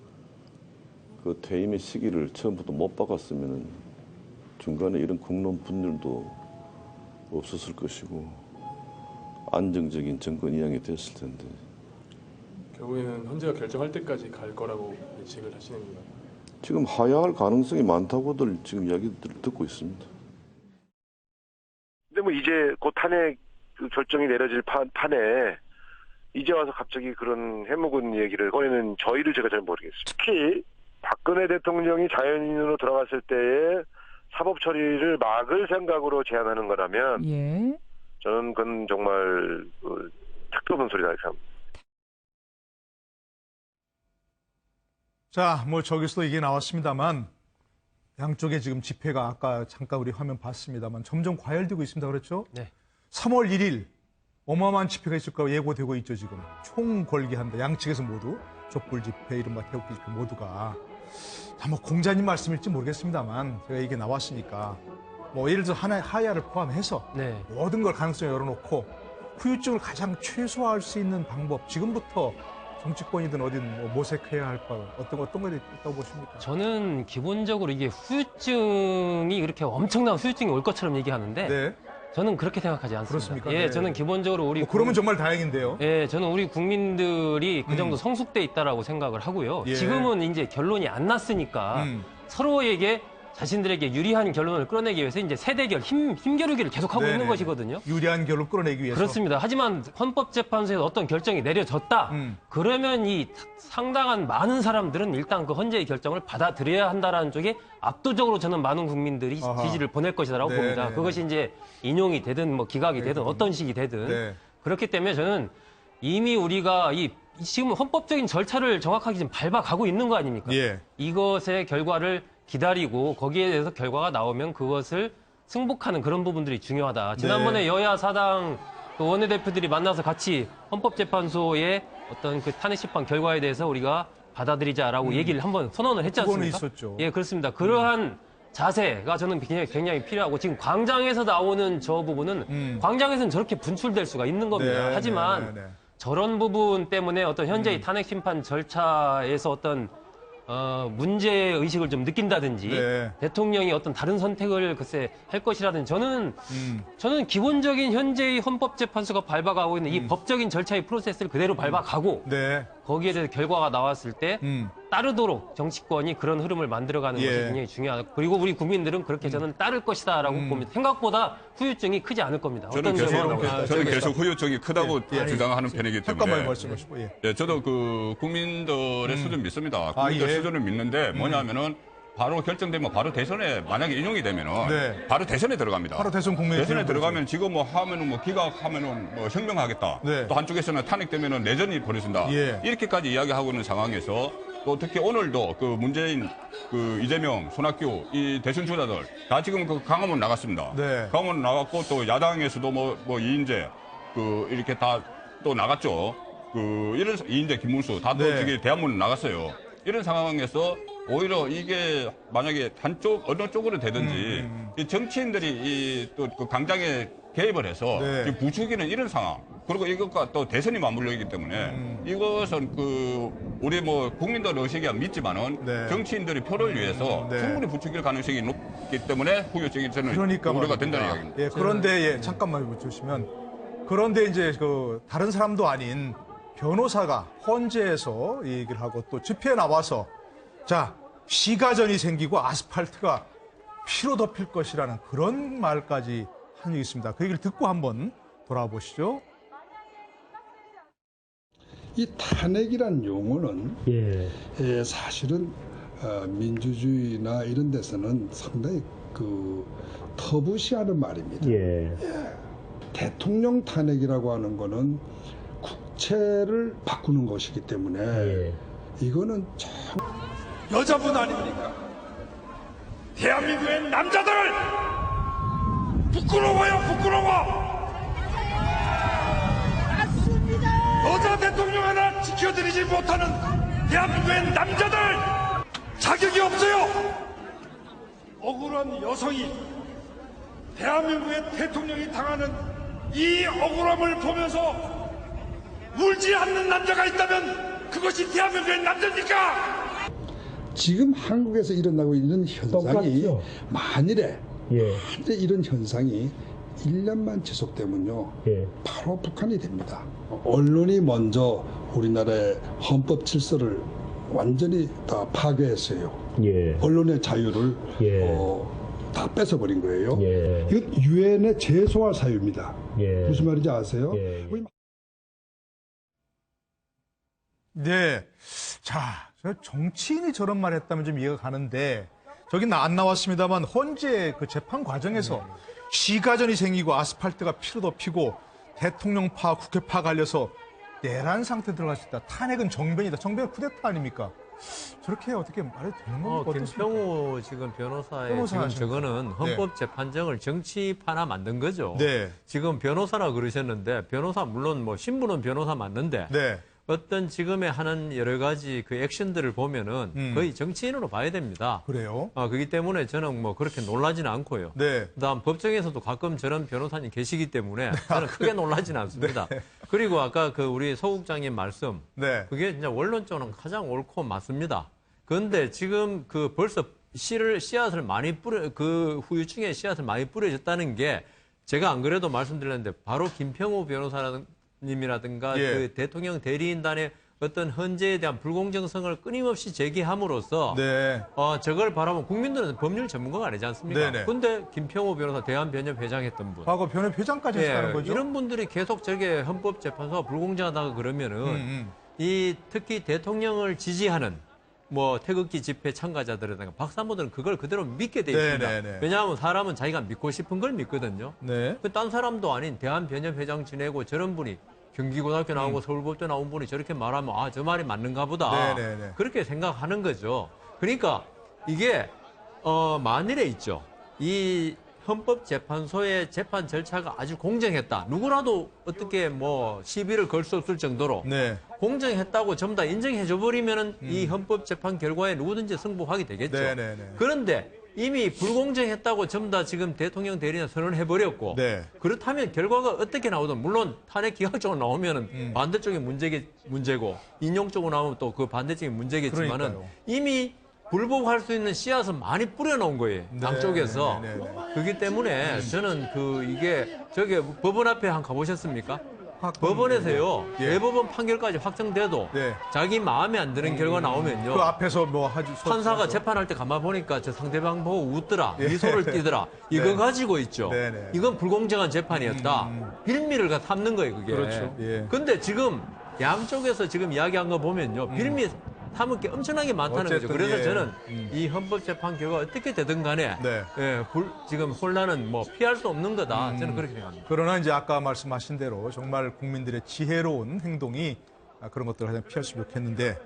Speaker 14: 그 퇴임의 시기를 처음부터 못 박았으면 중간에 이런 국론 분열도 없었을 것이고 안정적인 정권 이양이 됐을 텐데.
Speaker 15: 결국에는 헌재가 결정할 때까지 갈 거라고 예측을 하시는 건가요?
Speaker 14: 지금 하야할 가능성이 많다고들 지금 이야기들을 듣고 있습니다.
Speaker 16: 근데 뭐 이제 곧 탄핵 결정이 내려질 판에 이제 와서 갑자기 그런 해묵은 얘기를 꺼내는 저희를 제가 잘 모르겠어요. 특히 박근혜 대통령이 자연인으로 들어갔을 때의 사법 처리를 막을 생각으로 제안하는 거라면 저는 그건 정말 택도 없는 소리다 이렇게 합니다.
Speaker 1: 자, 뭐 저기서도 이게 나왔습니다만 양쪽에 지금 집회가 아까 잠깐 우리 화면 봤습니다만 점점 과열되고 있습니다. 그렇죠? 네. 3월 1일 어마어마한 집회가 있을 거라고 예고되고 있죠. 지금 총궐기한다. 양측에서 모두 촛불 집회, 이른바 태극기 집회 모두가 다 뭐 공자님 말씀일지 모르겠습니다만 제가 이게 나왔으니까 뭐 예를 들어 하야를 포함해서 모든 걸 가능성을 열어놓고 후유증을 가장 최소화할 수 있는 방법 지금부터 정치권이든 어딘 뭐 모색해야 할 거 어떤 거 있다고 보십니까?
Speaker 8: 저는 기본적으로 이게 후유증이 그렇게 엄청난 후유증이 올 것처럼 얘기하는데 저는 그렇게 생각하지 않습니다.
Speaker 1: 그렇습니까?
Speaker 8: 예, 저는 기본적으로 우리
Speaker 1: 그러면 정말 다행인데요.
Speaker 8: 예, 저는 우리 국민들이 그 정도 성숙돼 있다라고 생각을 하고요. 지금은 이제 결론이 안 났으니까 서로에게 자신들에게 유리한 결론을 끌어내기 위해서 이제 세대결, 힘겨루기를 계속하고 있는 것이거든요.
Speaker 1: 유리한 결론 끌어내기 위해서.
Speaker 8: 그렇습니다. 하지만 헌법재판소에서 어떤 결정이 내려졌다. 그러면 이 상당한 많은 사람들은 일단 그 헌재의 결정을 받아들여야 한다라는 쪽에 압도적으로 저는 많은 국민들이 지지를 보낼 것이라고 봅니다. 그것이 이제 인용이 되든 뭐 기각이 되든 어떤 식이 되든. 그렇기 때문에 저는 이미 우리가 지금 헌법적인 절차를 정확하게 지금 밟아가고 있는 거 아닙니까? 이것의 결과를 기다리고 거기에 대해서 결과가 나오면 그것을 승복하는 그런 부분들이 중요하다. 지난번에 여야 사당 그 원내대표들이 만나서 같이 헌법재판소의 어떤 그 탄핵 심판 결과에 대해서 우리가 받아들이자라고 얘기를 한번 선언을 했지 않습니까?
Speaker 1: 그거는 있었죠.
Speaker 8: 예, 그렇습니다. 그러한 자세가 저는 굉장히 필요하고 지금 광장에서 나오는 저 부분은 광장에서는 저렇게 분출될 수가 있는 겁니다. 하지만 저런 부분 때문에 어떤 현재의 탄핵 심판 절차에서 어떤 문제의식을 좀 느낀다든지 대통령이 어떤 다른 선택을 글쎄 할 것이라든지 저는 기본적인 현재의 헌법재판소가 밟아가고 있는 이 법적인 절차의 프로세스를 그대로 밟아가고 거기에 대해서 결과가 나왔을 때 따르도록 정치권이 그런 흐름을 만들어가는 것이 굉장히 중요하고 그리고 우리 국민들은 그렇게 저는 따를 것이다라고 봅니다. 생각보다 후유증이 크지 않을 겁니다.
Speaker 2: 저는 계속 후유증이 크다고 주장하는 편이기 때문에
Speaker 1: 잠깐만 말씀하시고
Speaker 2: 저도 그 국민들의 수준 믿습니다. 국민들 수준을 믿는데 뭐냐면은 바로 결정되면 바로 대선에 만약에 인용이 되면은
Speaker 1: 네.
Speaker 2: 바로 대선에 들어갑니다.
Speaker 1: 바로 대선 국민의
Speaker 2: 대선에
Speaker 1: 기회를
Speaker 2: 들어가면 지금 뭐 하면은 뭐 기각하면은 뭐 혁명하겠다.
Speaker 1: 네.
Speaker 2: 또 한쪽에서는 탄핵되면은 내전이 벌어진다.
Speaker 1: 예.
Speaker 2: 이렇게까지 이야기하고 있는 상황에서 또 특히 오늘도 그 문재인, 그 이재명, 손학규 이 대선 주자들 다 지금 그 강화문 나갔습니다.
Speaker 1: 네.
Speaker 2: 강화문 나갔고 또 야당에서도 뭐 이인재 그 이렇게 다 또 나갔죠. 그 이런 이인재, 김문수 다 또
Speaker 1: 네.
Speaker 2: 저기 대한문 나갔어요. 이런 상황에서 오히려 이게 만약에 한쪽 어느 쪽으로 되든지 이 정치인들이 이 또 그 강장에 개입을 해서
Speaker 1: 네.
Speaker 2: 지금 부추기는 이런 상황. 그리고 이것과 또 대선이 맞물려 있기 때문에 이것은 그 우리 뭐 국민들 의식이 믿지만은
Speaker 1: 네.
Speaker 2: 정치인들이 표를 위해서
Speaker 1: 네.
Speaker 2: 충분히 부추길 가능성이 높기 때문에 후유증이 저는
Speaker 1: 그러니까
Speaker 2: 우려가
Speaker 1: 말입니다.
Speaker 2: 된다는 이야기입니다.
Speaker 1: 예, 그런데 예, 잠깐만 묻주시면 그런데 이제 그 다른 사람도 아닌 변호사가 헌재에서 이 얘기를 하고 또 집회에 나와서 자 시가전이 생기고 아스팔트가 피로 덮일 것이라는 그런 말까지 한 적이 있습니다. 그 얘기를 듣고 한번 돌아와 보시죠.
Speaker 17: 이 탄핵이란 용어는 사실은 민주주의나 이런 데서는 상당히 그 터부시하는 말입니다. 대통령 탄핵이라고 하는 거는 국채를 바꾸는 것이기 때문에 이거는 참
Speaker 18: 여자분 아닙니까? 대한민국의 남자들 부끄러워요, 부끄러워. 여자 대통령 하나 지켜드리지 못하는 대한민국의 남자들 자격이 없어요. 억울한 여성이 대한민국의 대통령이 당하는 이 억울함을 보면서 울지 않는 남자가 있다면 그것이 대한민국의 남자입니까?
Speaker 17: 지금 한국에서 일어나고 있는 현상이 만일에 이런 현상이 1년만 지속되면요 바로 북한이 됩니다. 언론이 먼저 우리나라의 헌법 질서를 완전히 다 파괴했어요. 언론의 자유를 다 뺏어버린 거예요. 이건 유엔의 제소할 사유입니다. 무슨 말인지 아세요?
Speaker 1: 네. 자, 정치인이 저런 말 했다면 좀 이해가 가는데, 저긴 안 나왔습니다만, 헌재 그 재판 과정에서 시가전이 생기고 아스팔트가 피로 덮이고 대통령파, 국회파 갈려서 내란 상태 들어갈 수 있다. 탄핵은 정변이다. 정변은 쿠데타 아닙니까? 저렇게 어떻게 말해도 되는 겁니까?
Speaker 6: 김평우 지금 변호사의
Speaker 1: 변호사
Speaker 6: 지금 저거는 헌법재판정을 정치파나 만든 거죠.
Speaker 1: 네.
Speaker 6: 지금 변호사라 그러셨는데 변호사 물론 뭐 신분은 변호사 맞는데
Speaker 1: 네.
Speaker 6: 어떤 지금에 하는 여러 가지 그 액션들을 보면은 거의 정치인으로 봐야 됩니다.
Speaker 1: 그래요?
Speaker 6: 그렇기 때문에 저는 뭐 그렇게 놀라지는 않고요.
Speaker 1: 네.
Speaker 6: 그다음 법정에서도 가끔 저런 변호사님 계시기 때문에 저는 크게 놀라지는 않습니다.
Speaker 1: 네.
Speaker 6: 그리고 아까 그 우리 소 국장님 말씀,
Speaker 1: 네.
Speaker 6: 그게 진짜 원론적으로는 가장 옳고 맞습니다. 그런데 지금 그 벌써 씨앗을 많이 그 후유증에 씨앗을 많이 뿌려졌다는 게 제가 안 그래도 말씀드렸는데 바로 김평우 변호사님이라든가 그 대통령 대리인단의 어떤 헌재에 대한 불공정성을 끊임없이 제기함으로써 저걸 바라보면 국민들은 법률 전문가가 아니지 않습니까? 그런데 김평우 변호사 대한변협회장 했던 분.
Speaker 1: 과거 변협회장까지 했다는 거죠?
Speaker 6: 이런 분들이 계속 저게 헌법재판소가 불공정하다고 그러면은 이 특히 대통령을 지지하는 뭐 태극기 집회 참가자들이라든가 박사모들은 그걸 그대로 믿게 돼 있습니다. 왜냐하면 사람은 자기가 믿고 싶은 걸 믿거든요. 딴 사람도 아닌 대한변협회장 지내고 저런 분이 경기고등학교 나오고 서울법대 나온 분이 저렇게 말하면 아, 저 말이 맞는가 보다. 그렇게 생각하는 거죠. 그러니까 이게 만일에 있죠. 이 헌법재판소의 재판 절차가 아주 공정했다. 누구라도 어떻게 뭐 시비를 걸 수 없을 정도로 공정했다고 전부 다 인정해줘 버리면은 이 헌법재판 결과에 누구든지 승복하게 되겠죠. 그런데 이미 불공정했다고 전부 다 지금 대통령 대리인 선언해버렸고 그렇다면 결과가 어떻게 나오든 물론 탄핵 기각적으로 나오면은 반대쪽이 문제고 인용적으로 나오면 또 그 반대쪽이 문제겠지만은
Speaker 1: 그러니까요.
Speaker 6: 이미 불복할 수 있는 씨앗은 많이 뿌려놓은 거예요. 양쪽에서. 그렇기 때문에 저는 이게 저기 법원 앞에 한 가보셨습니까? 법원에서요. 대법원 판결까지 확정돼도 자기 마음에 안 드는 결과 나오면요.
Speaker 1: 그 앞에서 뭐 하지.
Speaker 6: 판사가 재판할 때 가만 보니까 저 상대방 보고 웃더라. 미소를 띠더라. 이거 가지고 있죠. 이건 불공정한 재판이었다. 빌미를 삼는 거예요, 그게.
Speaker 1: 그렇죠.
Speaker 6: 근데 지금 양쪽에서 지금 이야기한 거 보면요. 빌미 담을 게 엄청나게 많다는 거죠.
Speaker 1: 어쨌든,
Speaker 6: 그래서
Speaker 1: 예.
Speaker 6: 저는 이 헌법재판 결과가 어떻게 되든 간에
Speaker 1: 네.
Speaker 6: 지금 혼란은 뭐 피할 수 없는 거다. 저는 그렇게 생각합니다.
Speaker 1: 그러나 이제 아까 말씀하신 대로 정말 국민들의 지혜로운 행동이 그런 것들을 가장 피했으면 좋겠는데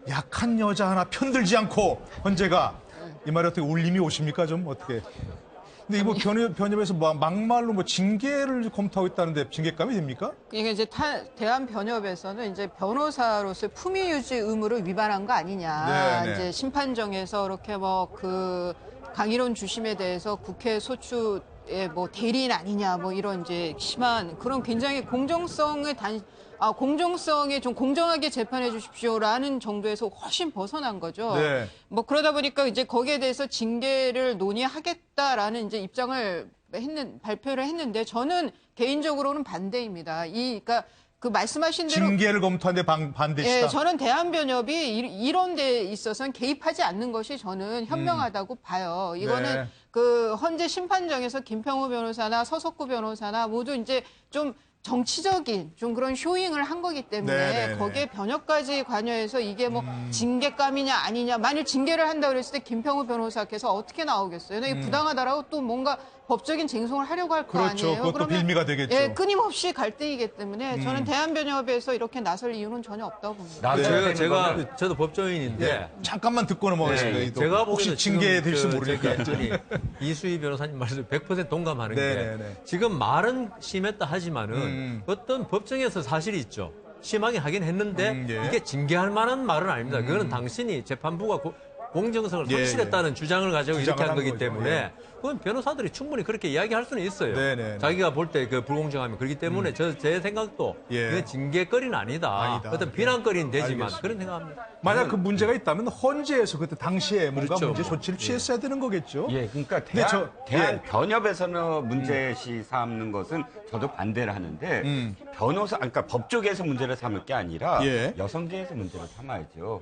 Speaker 1: 약한 여자 하나 편들지 않고 헌재가 이 말이 어떻게 울림이 오십니까 좀 어떻게? 근데 이거 변협에서 막말로 뭐 징계를 검토하고 있다는데 징계감이 됩니까?
Speaker 7: 이게 이제 대한변협에서는 이제 변호사로서의 품위 유지 의무를 위반한 거 아니냐.
Speaker 1: 네, 네.
Speaker 7: 이제 심판정에서 이렇게 뭐 그 강일원 주심에 대해서 국회 소추의 뭐 대리인 아니냐 뭐 이런 이제 심한 그런 굉장히 공정성에 좀 공정하게 재판해 주십시오라는 정도에서 훨씬 벗어난 거죠.
Speaker 1: 네.
Speaker 7: 뭐 그러다 보니까 이제 거기에 대해서 징계를 논의하겠다라는 이제 입장을 발표를 했는데 저는 개인적으로는 반대입니다. 그러니까 그 말씀하신 대로
Speaker 1: 징계를 검토하는데 반대시다.
Speaker 7: 예, 저는 대한변협이 이런 데 있어서는 개입하지 않는 것이 저는 현명하다고 봐요. 이거는
Speaker 1: 네.
Speaker 7: 그 헌재 심판정에서 김평우 변호사나 서석구 변호사나 모두 이제 좀 정치적인 좀 그런 쇼잉을 한 거기 때문에
Speaker 1: 네네네.
Speaker 7: 거기에 변협까지 관여해서 이게 뭐 징계감이냐 아니냐 만일 징계를 한다 그랬을 때 김평우 변호사께서 어떻게 나오겠어요? 이게 부당하다라고 또 뭔가 법적인 쟁송을 하려고 할 거
Speaker 1: 그렇죠.
Speaker 7: 아니에요.
Speaker 1: 그것도 빌미가 되겠죠.
Speaker 7: 예, 끊임없이 갈등이기 때문에 저는 대한변협에서 이렇게 나설 이유는 전혀 없다고 봅니다.
Speaker 6: 저도 법조인인데
Speaker 1: 네. 잠깐만 듣고 넘어가겠습니다.
Speaker 6: 네, 제가
Speaker 1: 혹시 징계 될지 모르니까.
Speaker 6: 이수희 변호사님 말씀 100% 동감하는
Speaker 1: 네,
Speaker 6: 게
Speaker 1: 네, 네.
Speaker 6: 지금 말은 심했다 하지만은 어떤 법정에서 사실이 있죠. 심하게 하긴 했는데
Speaker 1: 예.
Speaker 6: 이게 징계할 만한 말은 아닙니다. 그거는 당신이 재판부가 공정성을 상실했다는 주장을 가지고 이렇게 한 거기 때문에 그건 변호사들이 충분히 그렇게 이야기할 수는 있어요.
Speaker 1: 네네.
Speaker 6: 자기가 볼 때 그 불공정함이 그렇기 때문에 제 생각도 이건 징계거리는 아니다. 어떤 비난거리는 되지만
Speaker 1: 알겠습니다.
Speaker 6: 그런 생각합니다.
Speaker 1: 만약 그 문제가 있다면 헌재에서 그때 당시에 뭔가
Speaker 6: 그렇죠.
Speaker 1: 문제 조치를 취했어야 되는 거겠죠.
Speaker 9: 예, 그러니까
Speaker 1: 근데
Speaker 9: 대한변협에서는 문제시 삼는 것은 저도 반대를 하는데 그러니까 법조계에서 문제를 삼을 게 아니라
Speaker 1: 예.
Speaker 9: 여성계에서 문제를 삼아야죠.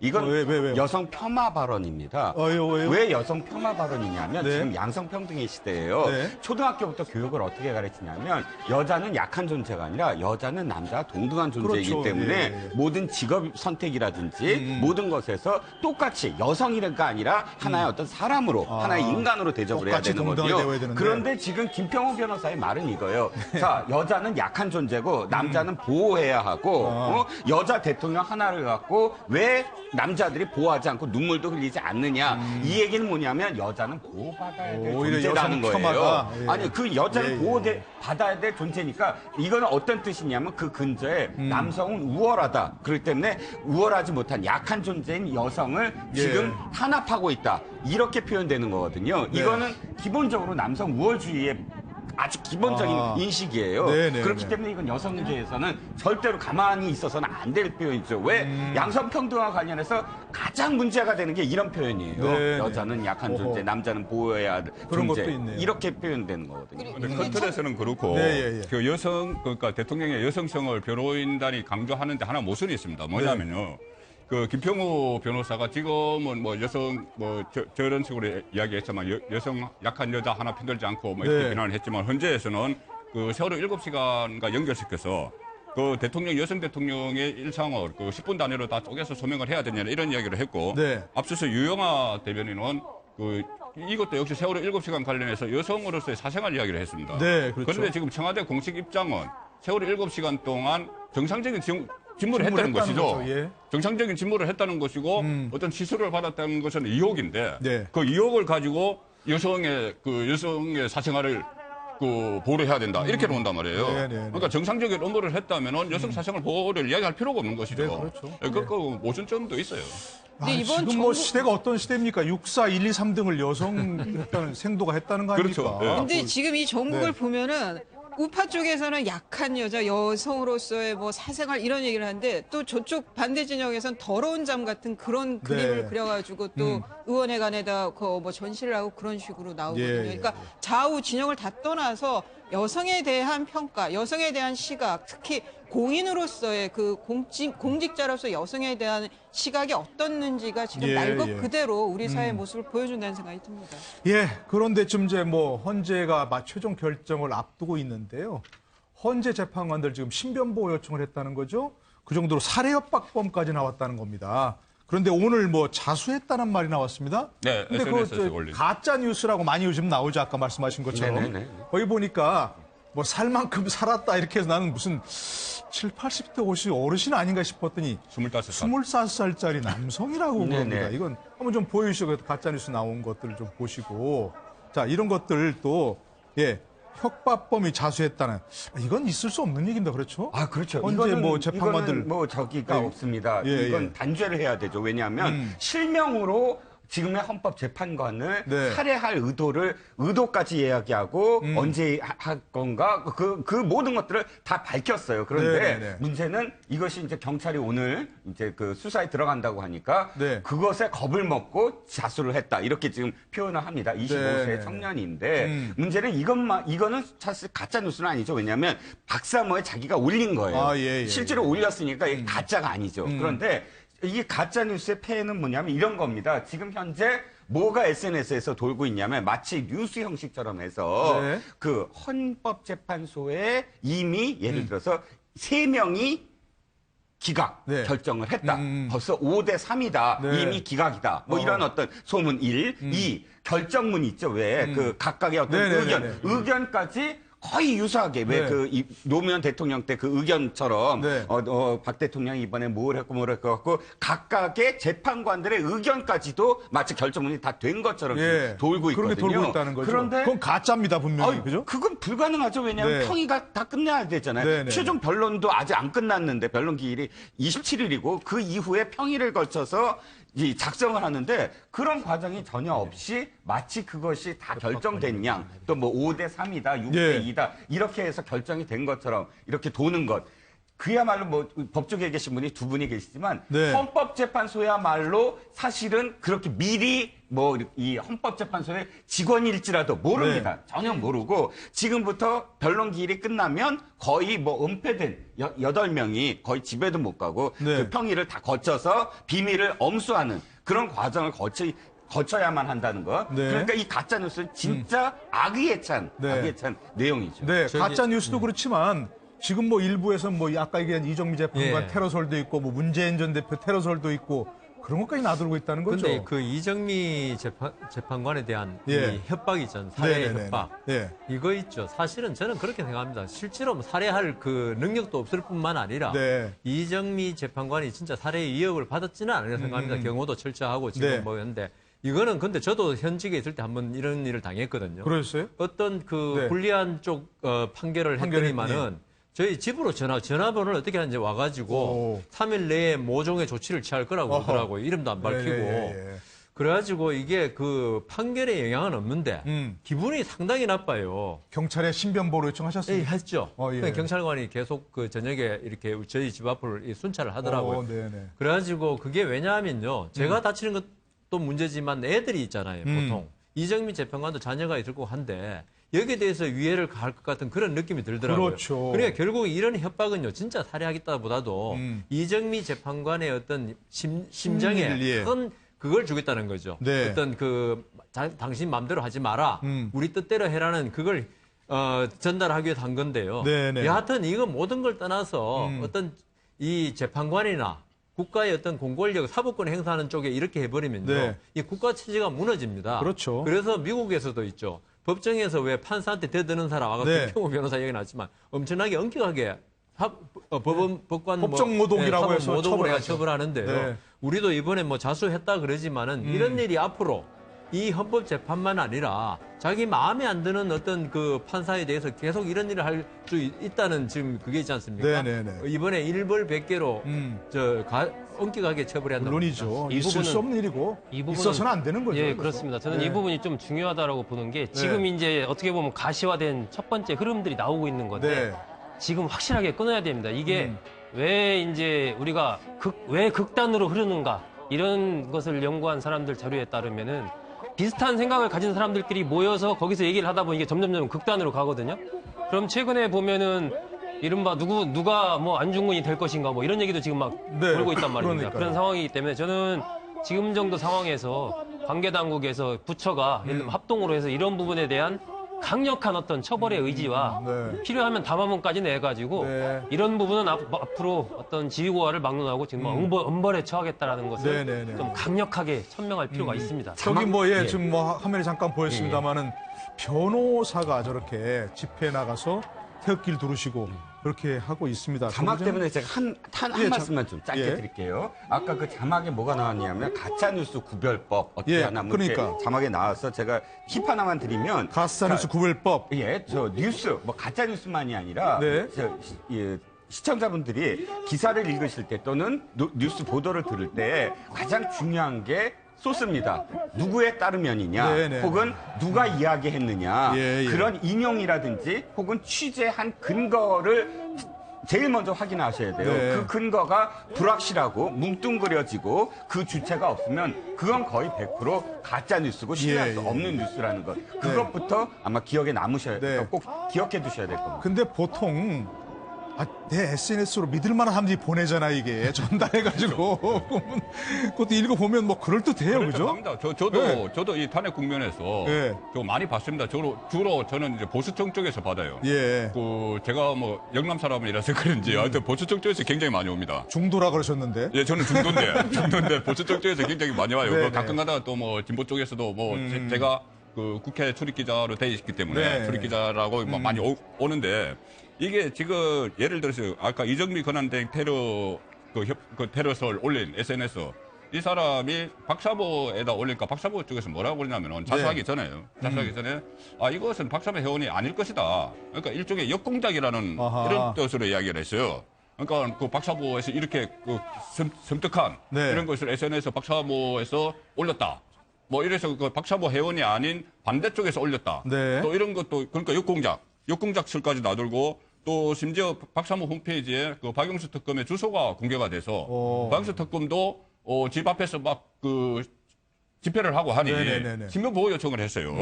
Speaker 9: 이건
Speaker 1: 왜요?
Speaker 9: 여성 폄하 발언입니다.
Speaker 1: 왜요?
Speaker 9: 왜 여성 겸하 발언이냐면
Speaker 1: 네.
Speaker 9: 지금 양성평등의 시대예요.
Speaker 1: 네.
Speaker 9: 초등학교부터 교육을 어떻게 가르치냐면 여자는 약한 존재가 아니라 여자는 남자와 동등한 존재이기
Speaker 1: 그렇죠.
Speaker 9: 때문에
Speaker 1: 예.
Speaker 9: 모든 직업 선택이라든지 모든 것에서 똑같이 여성이가 아니라 하나의 어떤 사람으로 하나의 인간으로 대접을 해야
Speaker 1: 똑같이
Speaker 9: 되는
Speaker 1: 동등하게
Speaker 9: 거고요.
Speaker 1: 대해야 되는데.
Speaker 9: 그런데 지금 김평호 변호사의 말은 이거예요. 자, 여자는 약한 존재고 남자는 보호해야 하고 여자 대통령 하나를 갖고 왜 남자들이 보호하지 않고 눈물도 흘리지 않느냐. 이 얘기는 뭐냐면 여자는 보호받아야 될
Speaker 1: 오히려
Speaker 9: 존재라는
Speaker 1: 여성
Speaker 9: 거예요.
Speaker 1: 폄하가, 예.
Speaker 9: 아니 그 여자는 보호받아야 될 존재니까 이거는 어떤 뜻이냐면 그 근저에 남성은 우월하다. 그렇기 때문에 우월하지 못한 약한 존재인 여성을 지금 탄압하고 있다. 이렇게 표현되는 거거든요. 이거는 기본적으로 남성 우월주의의 아주 기본적인 인식이에요.
Speaker 1: 네네,
Speaker 9: 그렇기
Speaker 1: 네.
Speaker 9: 때문에 이건 여성계에서는 절대로 가만히 있어서는 안 될 표현이죠. 왜 양성평등과 관련해서 가장 문제가 되는 게 이런 표현이에요.
Speaker 1: 네네.
Speaker 9: 여자는 약한 존재, 남자는 보호해야 할
Speaker 1: 그런
Speaker 9: 존재.
Speaker 1: 것도 있네요.
Speaker 9: 이렇게 표현되는 거거든요.
Speaker 2: 근데 컨트롤에서는 그렇고
Speaker 1: 네, 예.
Speaker 2: 그 그러니까 대통령의 여성성을 변호인단이 강조하는데 하나 모순이 있습니다. 뭐냐면요. 그 김평우 변호사가 지금은 뭐 여성 저런 식으로 이야기했지만 여성 약한 여자 하나 편들지 않고 뭐 이렇게
Speaker 1: 네.
Speaker 2: 비난을 했지만 헌재에서는 그 세월호 7시간과 연결시켜서 그 여성 대통령의 일상을 그 10분 단위로 다 쪼개서 소명을 해야 되냐 이런 이야기를 했고
Speaker 1: 네.
Speaker 2: 앞서서 유영아 대변인은 이것도 역시 세월호 7시간 관련해서 여성으로서의 사생활 이야기를 했습니다.
Speaker 1: 네, 그렇죠.
Speaker 2: 그런데 지금 청와대 공식 입장은 세월호 7시간 동안 정상적인 직무를 했다는 것이죠.
Speaker 1: 거죠, 예.
Speaker 2: 정상적인 직무를 했다는 것이고 어떤 시술을 받았다는 것은 의혹인데
Speaker 1: 네.
Speaker 2: 그 의혹을 가지고 여성의 사생활을 보호를 해야 된다 이렇게 나온단 말이에요.
Speaker 1: 네, 네, 네.
Speaker 2: 그러니까 정상적인 업무를 했다면은 여성 사생활 보호를 이야기할 필요가 없는 것이죠.
Speaker 1: 네, 그렇죠.
Speaker 2: 그 모순점도 있어요.
Speaker 1: 지금 뭐 시대가 어떤 시대입니까? 64, 1, 2, 3등을 여성 했다는 생도가 했다는 거 아닙니까?
Speaker 2: 그렇죠. 네.
Speaker 7: 근데 지금 이 전국을
Speaker 1: 네.
Speaker 7: 보면은 우파 쪽에서는 약한 여자, 여성으로서의 뭐 사생활 이런 얘기를 하는데 또 저쪽 반대 진영에서는 더러운 잠 같은 그런 그림을 그려가지고 또 의원회관에다 뭐 전시를 하고 그런 식으로 나오거든요.
Speaker 1: 예, 예,
Speaker 7: 그러니까 좌우 진영을 다 떠나서 여성에 대한 평가, 여성에 대한 시각, 특히 공인으로서의 그 공직자로서 여성에 대한 시각이 어떻는지가 지금 날 것 그대로 우리 사회의 모습을 보여준다는 생각이 듭니다.
Speaker 1: 예, 그런데 좀 이제 뭐 헌재가 최종 결정을 앞두고 있는데요. 헌재 재판관들 지금 신변보호 요청을 했다는 거죠. 그 정도로 살해 협박범까지 나왔다는 겁니다. 그런데 오늘 뭐 자수했다는 말이 나왔습니다.
Speaker 2: 네,
Speaker 1: 근데
Speaker 2: SNS에 올린.
Speaker 1: 가짜 뉴스라고 많이 요즘 나오죠. 아까 말씀하신 것처럼.
Speaker 9: 네네네.
Speaker 1: 거기 보니까 뭐 살 만큼 살았다 이렇게 해서 나는 무슨 7, 80대 옷이 어르신 아닌가 싶었더니 25살짜리 남성이라고 그럽니다. 이건 한번 좀 보여주시고 가짜 뉴스 나온 것들을 좀 보시고 자 이런 것들 또 협박범이 자수했다는 이건 있을 수 없는 얘기입니다. 그렇죠?
Speaker 9: 아, 그렇죠.
Speaker 1: 언제 뭐 재판관들
Speaker 9: 이거는 뭐 저기가 없습니다.
Speaker 1: 예,
Speaker 9: 이건
Speaker 1: 예.
Speaker 9: 단죄를 해야 되죠. 왜냐하면 실명으로 지금의 헌법재판관을
Speaker 1: 네.
Speaker 9: 살해할 의도까지 이야기하고 언제 할 건가 그 모든 것들을 다 밝혔어요. 그런데
Speaker 1: 네.
Speaker 9: 문제는 이것이 이제 경찰이 오늘 이제 그 수사에 들어간다고 하니까
Speaker 1: 네.
Speaker 9: 그것에 겁을 먹고 자수를 했다 이렇게 지금 표현을 합니다. 25세
Speaker 1: 네.
Speaker 9: 청년인데 문제는 이거는 사실 가짜 뉴스는 아니죠. 왜냐하면 박사모에 자기가 올린 거예요.
Speaker 1: 아, 예.
Speaker 9: 실제로 올렸으니까 이게 가짜가 아니죠. 그런데 이게 가짜 뉴스의 폐해는 뭐냐면 이런 겁니다. 지금 현재 뭐가 SNS에서 돌고 있냐면 마치 뉴스 형식처럼 해서
Speaker 1: 네.
Speaker 9: 그 헌법재판소에 이미 예를 들어서 3명이 기각 결정을 했다. 벌써 5대 3이다.
Speaker 1: 네.
Speaker 9: 이미 기각이다. 뭐 이런 어떤 소문 1, 2 결정문 있죠. 왜 그 각각의 어떤 의견까지 거의 유사하게 왜 그 노무현 대통령 때 그 의견처럼 박 대통령이 이번에 뭘 했고 갖고 각각의 재판관들의 의견까지도 마치 결정문이 다 된 것처럼 돌고 있거든요.
Speaker 1: 그런 게 돌고 있다는 거죠.
Speaker 9: 그런데
Speaker 1: 그건 가짜입니다 분명히. 그죠?
Speaker 9: 그건 불가능하죠. 왜냐하면 평의가 다 끝내야 되잖아요. 최종 변론도 아직 안 끝났는데 변론 기일이 27일이고 그 이후에 평의를 거쳐서 이 작성을 하는데 그런 과정이 전혀 없이 마치 그것이 다 결정된 양 또 뭐 5대 3이다 6대 2다 이렇게 해서 결정이 된 것처럼 이렇게 도는 것 그야말로 뭐 법조계에 계신 분이 두 분이 계시지만 헌법재판소야말로 사실은 그렇게 미리 뭐 이 헌법재판소의 직원일지라도 모릅니다. 전혀 모르고 지금부터 변론 기일이 끝나면 거의 뭐 은폐된 8명이 거의 집에도 못 가고 그 평의를 다 거쳐서 비밀을 엄수하는 그런 과정을 거쳐야만 한다는 거. 그러니까 이 가짜 뉴스는 진짜 악의에 찬 내용이죠.
Speaker 1: 네, 가짜 뉴스도 그렇지만 지금 뭐 일부에서 뭐 아까 얘기한 이정미 재판관 테러설도 있고 뭐 문재인 전 대표 테러설도 있고 그런 것까지 나돌고 있다는 거죠.
Speaker 6: 그런데 그 이정미 재판관에 대한 이 협박이 있잖아요. 살해 협박. 이거 있죠. 사실은 저는 그렇게 생각합니다. 실제로 뭐 살해할 그 능력도 없을 뿐만 아니라 이정미 재판관이 진짜 살해 의혹을 받았지는 않으려 생각합니다. 경호도 철저하고 지금 뭐 했는데 이거는 근데 저도 현직에 있을 때 한번 이런 일을 당했거든요.
Speaker 1: 그랬어요?
Speaker 6: 어떤 그 불리한 쪽 판결을 했더니만은 저희 집으로 전화번호를 어떻게 하는지 와가지고 3일 내에 모종의 조치를 취할 거라고 그러더라고요. 이름도 안 밝히고. 그래가지고 이게 그 판결에 영향은 없는데 기분이 상당히 나빠요.
Speaker 1: 경찰에 신변보호 요청하셨어요?
Speaker 6: 네, 했죠. 경찰관이 계속 그 저녁에 이렇게 저희 집 앞을 순찰을 하더라고요. 그래가지고 그게 왜냐하면요. 제가 다치는 것도 문제지만 애들이 있잖아요. 보통. 이정미 재판관도 자녀가 있을 거고 한데 여기에 대해서 위해를 가할 것 같은 그런 느낌이 들더라고요.
Speaker 1: 그렇죠.
Speaker 6: 그러니까 결국 이런 협박은요, 진짜 살해하겠다보다도 이정미 재판관의 어떤 심정에 큰 그걸 주겠다는 거죠. 어떤 그 당신 마음대로 하지 마라. 우리 뜻대로 해라는 그걸 전달하기 위해서 한 건데요. 여하튼 이거 모든 걸 떠나서 어떤 이 재판관이나 국가의 어떤 공권력, 사법권 행사하는 쪽에 이렇게 해버리면요, 이 국가 체제가 무너집니다.
Speaker 1: 그렇죠.
Speaker 6: 그래서 미국에서도 있죠. 법정에서 왜 판사한테 대드는 사람, 아까 김평우 변호사 얘기 나왔지만 엄청나게 엄격하게 법관
Speaker 1: 법정 모독이라고 해서
Speaker 6: 처벌하는데요. 우리도 이번에 뭐 자수했다 그러지만은 이런 일이 앞으로 이 헌법재판만 아니라 자기 마음에 안 드는 어떤 그 판사에 대해서 계속 이런 일을 할 수 있다는 지금 그게 있지 않습니까? 이번에 일벌 100개로 엄격하게 처벌해야 한다고.
Speaker 1: 물론이죠. 있을 수 없는 일이고 있어서는 안 되는 거죠.
Speaker 8: 예, 그렇습니다. 저는 이 부분이 좀 중요하다고 보는 게 지금 이제 어떻게 보면 가시화된 첫 번째 흐름들이 나오고 있는 건데 지금 확실하게 끊어야 됩니다. 이게 왜 이제 우리가 왜 극단으로 흐르는가 이런 것을 연구한 사람들 자료에 따르면은 비슷한 생각을 가진 사람들끼리 모여서 거기서 얘기를 하다 보니 이게 점점 극단으로 가거든요. 그럼 최근에 보면은 이른바 누가 뭐 안중근이 될 것인가 뭐 이런 얘기도 지금 막 돌고 있단 말입니다. 그런 상황이기 때문에 저는 지금 정도 상황에서 관계 당국에서 부처가 예를 들면 합동으로 해서 이런 부분에 대한 강력한 어떤 처벌의 의지와 필요하면 담화문까지 내가지고 이런 부분은 앞으로 어떤 지위고하를 막론하고 지금 엄벌에 처하겠다라는 것을 좀 강력하게 천명할 필요가 있습니다.
Speaker 1: 저기 지금 화면에 잠깐 보였습니다만은 변호사가 저렇게 집회에 나가서 태극기를 두르시고 그렇게 하고 있습니다.
Speaker 9: 자막 때문에 제가 한 말씀만 좀 짧게 드릴게요. 아까 그 자막에 뭐가 나왔냐면 가짜뉴스 구별법 어떻게 하나 뭐
Speaker 1: 그러니까
Speaker 9: 자막에 나와서 제가 팁 하나만 드리면
Speaker 1: 가짜뉴스 구별법
Speaker 9: 저 뉴스 뭐 가짜뉴스만이 아니라 시청자분들이 기사를 읽으실 때 또는 뉴스 보도를 들을 때 가장 중요한 게 소스입니다. 누구에 따르면이냐, 혹은 누가 이야기했느냐, 그런 인용이라든지 혹은 취재한 근거를 제일 먼저 확인하셔야 돼요. 그 근거가 불확실하고 뭉뚱그려지고 그 주체가 없으면 그건 거의 100% 가짜 뉴스고 신뢰할 수 없는 뉴스라는 것. 그것부터 아마 기억에 남으셔야 돼요. 꼭 기억해 두셔야 될 겁니다.
Speaker 1: 근데 보통 내 SNS로 믿을 만한 사람들이 보내잖아, 이게. 전달해가지고. 그것도 읽어보면 뭐 그럴듯해요, 그죠?
Speaker 2: 저도 이 탄핵 국면에서 좀 많이 봤습니다. 주로 저는 이제 보수청 쪽에서 받아요. 제가 뭐 영남 사람이라서 그런지 하여튼 보수청 쪽에서 굉장히 많이 옵니다.
Speaker 1: 중도라 그러셨는데?
Speaker 2: 예, 저는 중도인데 보수청 쪽에서 굉장히 많이 와요. 가끔 가다가 또 뭐 진보 쪽에서도 뭐 제가 그 국회 출입기자로 돼 있기 때문에 출입기자라고 많이 오는데 이게 지금 예를 들어서 아까 이정미 권한대행 테러 테러설 올린 SNS 이 사람이 박사모에다 올리니까 박사모 쪽에서 뭐라고 그러냐면 자수하기 전에요. 자수하기 전에 이것은 박사모 회원이 아닐 것이다. 그러니까 일종의 역공작이라는 이런 뜻으로 이야기를 했어요. 그러니까 그 박사모에서 이렇게 섬뜩한 이런 것을 SNS 박사모에서 올렸다. 뭐 이래서 그 박사모 회원이 아닌 반대쪽에서 올렸다. 또 이런 것도 그러니까 역공작설까지 놔들고 또 심지어 박사모 홈페이지에 그 박영수 특검의 주소가 공개가 돼서 박영수 특검도 집 앞에서 막 그 집회를 하고 하니 신변 보호 요청을 했어요.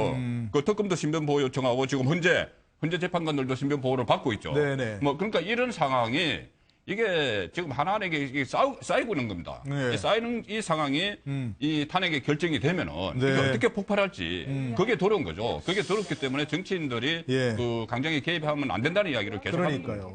Speaker 2: 그 특검도 신변 보호 요청하고 지금 현재 재판관들도 신변 보호를 받고 있죠. 뭐 그러니까 이런 상황이 이게 지금 하나하나 이게 쌓이고 있는 겁니다. 쌓이는 이 상황이 이 탄핵의 결정이 되면은 이게 어떻게 폭발할지 그게 두려운 거죠. 그게 두렵기 때문에 정치인들이 그 강정에 개입하면 안 된다는 이야기를 계속 하는 겁니다.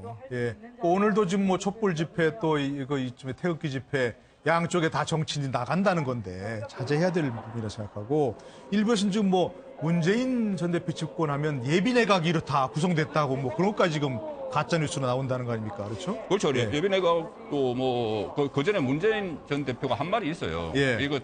Speaker 1: 오늘도 지금 뭐 촛불 집회 또 이쯤에 태극기 집회 양쪽에 다 정치인이 나간다는 건데 자제해야 될 부분이라 생각하고 일부에서는 지금 뭐 문재인 전 대표 집권하면 예비내각이 이렇다 구성됐다고 뭐 그런 것까지 지금 가짜뉴스로 나온다는 거 아닙니까? 그렇죠?
Speaker 2: 그렇죠. 예비내각도 뭐, 그 전에 문재인 전 대표가 한 말이 있어요. 이거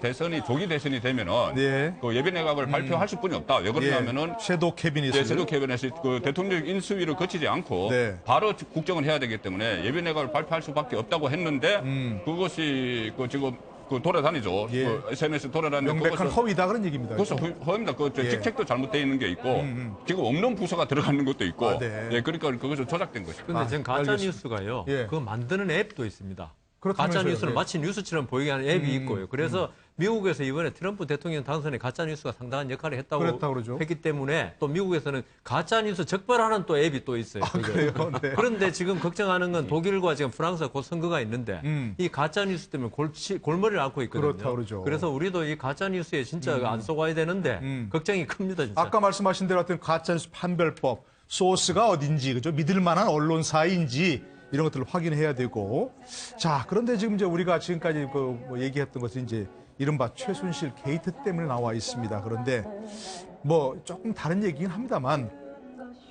Speaker 2: 조기 대선이 되면은 그 예비내각을 발표할 수뿐이 없다. 왜 그러냐면은
Speaker 1: 섀도우 캐비닛을
Speaker 2: 섀도우 캐비닛이 그 대통령 인수위를 거치지 않고 바로 국정을 해야 되기 때문에 예비내각을 발표할 수밖에 없다고 했는데 그것이 지금 돌아다니죠. 그 SNS 돌아다니는
Speaker 1: 명백한 허위다 그런 얘기입니다.
Speaker 2: 그렇죠. 허위입니다. 직책도 잘못되어 있는 게 있고 지금 없는 부서가 들어가는 것도 있고 그러니까 그것은 조작된 것이죠.
Speaker 6: 그런데 지금 가짜 뉴스가요. 그거 만드는 앱도 있습니다. 가짜 뉴스를 마치 뉴스처럼 보이게 하는 앱이 있고요. 그래서 미국에서 이번에 트럼프 대통령 당선에 가짜 뉴스가 상당한 역할을 했다고 했기 때문에 또 미국에서는 가짜 뉴스 적발하는 또 앱이 또 있어요.
Speaker 1: 그래요?
Speaker 6: 그런데 지금 걱정하는 건 독일과 지금 프랑스가 곧 선거가 있는데 이 가짜 뉴스 때문에 골머리를 앓고 있거든요. 그래서 우리도 이 가짜 뉴스에 진짜 안 속아야 되는데 걱정이 큽니다. 진짜.
Speaker 1: 아까 말씀하신 대로 하여튼 가짜 뉴스 판별법, 소스가 어딘지, 그죠? 믿을 만한 언론사인지 이런 것들을 확인해야 되고. 자, 그런데 지금 이제 우리가 지금까지 뭐 얘기했던 것은 이제 이른바 최순실 게이트 때문에 나와 있습니다. 그런데 뭐 조금 다른 얘기긴 합니다만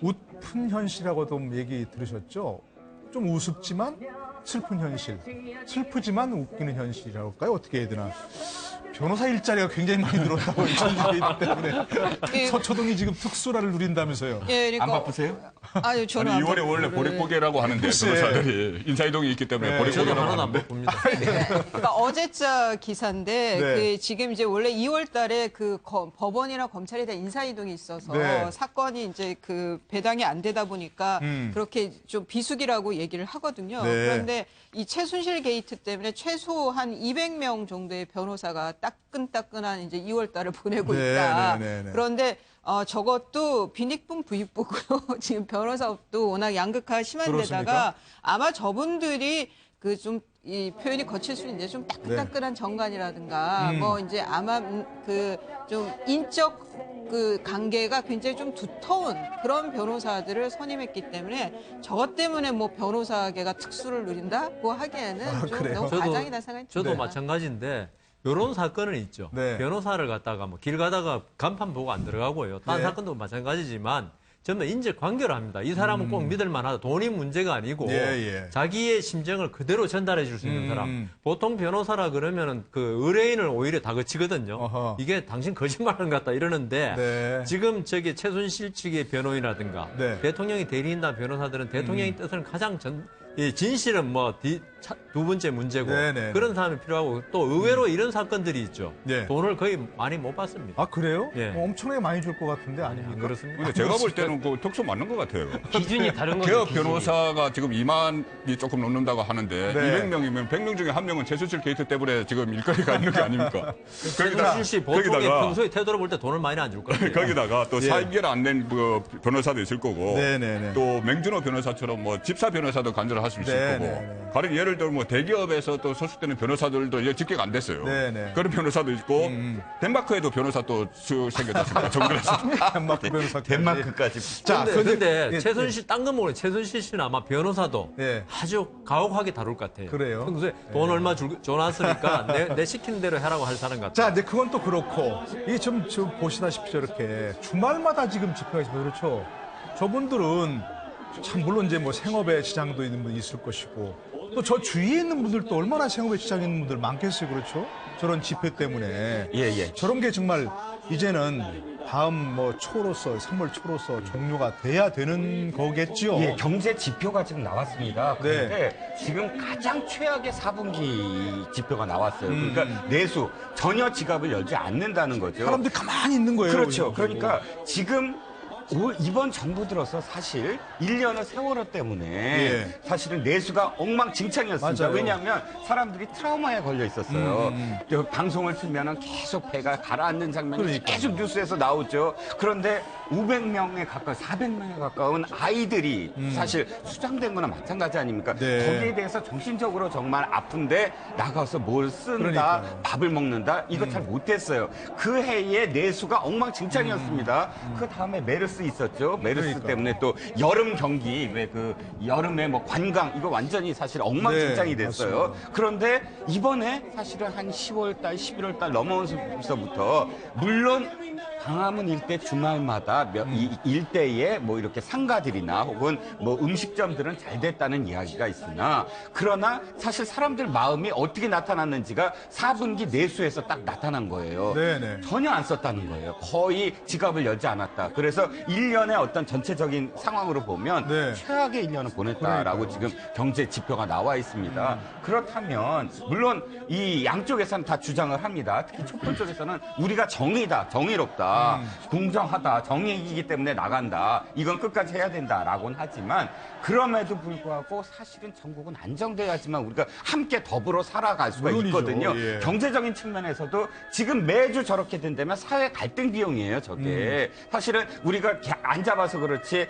Speaker 1: 웃픈 현실이라고도 얘기 들으셨죠? 좀 우습지만 슬픈 현실, 슬프지만 웃기는 현실이라고 할까요? 어떻게 해야 되나? 변호사 일자리가 굉장히 많이 늘었다고 게이트 때문에 서초동이 지금 특수라를 누린다면서요?
Speaker 7: 그러니까,
Speaker 9: 안 바쁘세요?
Speaker 7: 아니, 저는
Speaker 2: 아니 2월에 원래 보릿고개라고 하는데 변호사들이 인사이동이 있기 때문에 보릿고개라고
Speaker 6: 하나도 안 바쁩니다.
Speaker 7: 그러니까 어제자 기사인데 지금 이제 원래 2월 달에 그 법원이나 검찰에 대한 인사이동이 있어서 사건이 이제 그 배당이 안 되다 보니까 그렇게 좀 비수기라고 얘기를 하거든요. 그런데 이 최순실 게이트 때문에 최소 한 200명 정도의 변호사가 따끈따끈한 이제 2월 달을 보내고 있다. 그런데 저것도 빈익분 부익부고요. 지금 변호사업도 워낙 양극화가 심한 데다가 아마 저분들이 그 좀 이 표현이 거칠 수 있는데 좀 따끈따끈한 정관이라든가 뭐 이제 아마 그 좀 인적 그 관계가 굉장히 좀 두터운 그런 변호사들을 선임했기 때문에 저것 때문에 뭐 변호사계가 특수를 누린다고 하기에는 좀 너무 과장이다 생각이 듭니다.
Speaker 6: 저도 마찬가지인데 이런 사건은 있죠. 변호사를 갖다가 뭐 길 가다가 간판 보고 안 들어가고요. 다른 사건도 마찬가지지만 저는 인질 관계를 합니다. 이 사람은 꼭 믿을 만하다. 돈이 문제가 아니고 자기의 심정을 그대로 전달해 줄 수 있는 사람. 보통 변호사라 그러면은 그 의뢰인을 오히려 다그치거든요. 이게 당신 거짓말하는 것 같다 이러는데 지금 저기 최순실 측의 변호인이라든가 대통령이 대리인단 변호사들은 대통령의 뜻을 가장 이 진실은 뭐 두 번째 문제고 그런 사람이 필요하고 또 의외로 이런 사건들이 있죠. 돈을 거의 많이 못 받습니다.
Speaker 1: 아 그래요? 엄청나게 많이 줄 것 같은데 아닙니까?
Speaker 6: 그렇습니다.
Speaker 2: 근데 제가 볼 때는 그 특수 맞는 것 같아요.
Speaker 8: 기준이 다른 거죠.
Speaker 2: 개업 변호사가 지금 2만이 조금 넘는다고 하는데 200명이면 100명 중에 한 명은 최순실 게이트 때문에 지금 일거리가 있는 게 아닙니까?
Speaker 6: 최순실 씨 보통의 평소에 태도를 볼 때 돈을 많이 안 줄 거예요.
Speaker 2: 거기다가 또 사임계를 안 낸 그 변호사도 있을 거고 또 맹준호 변호사처럼 뭐 집사 변호사도 간절을 할 수 있을 거고 가령 예를 들어 뭐 대기업에서 또 소속되는 변호사들도 직계가 안 됐어요. 그런 변호사도 있고 덴마크에도 변호사 또 생겼습니다. 정글에서
Speaker 1: 덴마크 변호사
Speaker 9: 덴마크까지.
Speaker 6: 자, 근데 최순실 딴 건 모르겠어요. 최순실 씨는 아마 변호사도 아주 가혹하게 다룰 것 같아요.
Speaker 1: 그래요?
Speaker 6: 평소에 돈 얼마 줘놨으니까 내 시키는 대로 하라고 할 사람 같아요.
Speaker 1: 자, 근데 그건 또 그렇고 이게 지금 보시다시피 저렇게 주말마다 지금 집회가 있습니다. 그렇죠? 저분들은 참 물론 이제 뭐 생업에 지장도 있는 분이 있을 것이고 또 저 주위에 있는 분들도 얼마나 생업에 지장 있는 분들 많겠어요. 그렇죠? 저런 집회 때문에. 저런 게 정말 이제는 다음 뭐 초로서 선물 초로서 종료가 돼야 되는 거겠죠.
Speaker 9: 경제 지표가 지금 나왔습니다. 그런데 지금 가장 최악의 4분기 지표가 나왔어요. 그러니까 내수 전혀 지갑을 열지 않는다는 거죠.
Speaker 1: 사람들이 가만히 있는 거예요.
Speaker 9: 그렇죠. 그러니까 지금 이번 정부 들어서 사실 1년의 세월호 때문에 사실은 내수가 엉망진창이었습니다.
Speaker 1: 맞아요.
Speaker 9: 왜냐하면 사람들이 트라우마에 걸려 있었어요. 방송을 틀면은 계속 배가 가라앉는 장면이 계속 뉴스에서 나오죠. 그런데 500명에 가까운 400명에 가까운 아이들이 사실 수장된 거나 마찬가지 아닙니까? 거기에 대해서 정신적으로 정말 아픈데 나가서 뭘 쓴다, 밥을 먹는다 이거 잘 못했어요. 그 해에 내수가 엉망진창이었습니다. 그 다음에 메르스 있었죠. 메르스 때문에 또 여름 경기 왜 그 여름에 뭐 관광 이거 완전히 사실 엉망진창이 됐어요. 그런데 이번에 사실은 한 10월달, 11월달 넘어서부터 물론 광화문 일대 주말마다 일대에 뭐 이렇게 상가들이나 혹은 뭐 음식점들은 잘 됐다는 이야기가 있으나 그러나 사실 사람들 마음이 어떻게 나타났는지가 4분기 내수에서 딱 나타난 거예요. 전혀 안 썼다는 거예요. 거의 지갑을 열지 않았다. 그래서 1년의 어떤 전체적인 상황으로 보면 최악의 1년을 보냈다라고 지금 경제 지표가 나와 있습니다. 그렇다면 물론 이 양쪽에서는 다 주장을 합니다. 특히 촛불 쪽에서는 우리가 정의다, 정의롭다. 공정하다, 정의이기 때문에 나간다. 이건 끝까지 해야 된다라고는 하지만 그럼에도 불구하고 사실은 전국은 안정돼야지만 우리가 함께 더불어 살아갈 수가 있거든요. 경제적인 측면에서도 지금 매주 저렇게 된다면 사회 갈등 비용이에요. 저게 사실은 우리가 안 잡아서 그렇지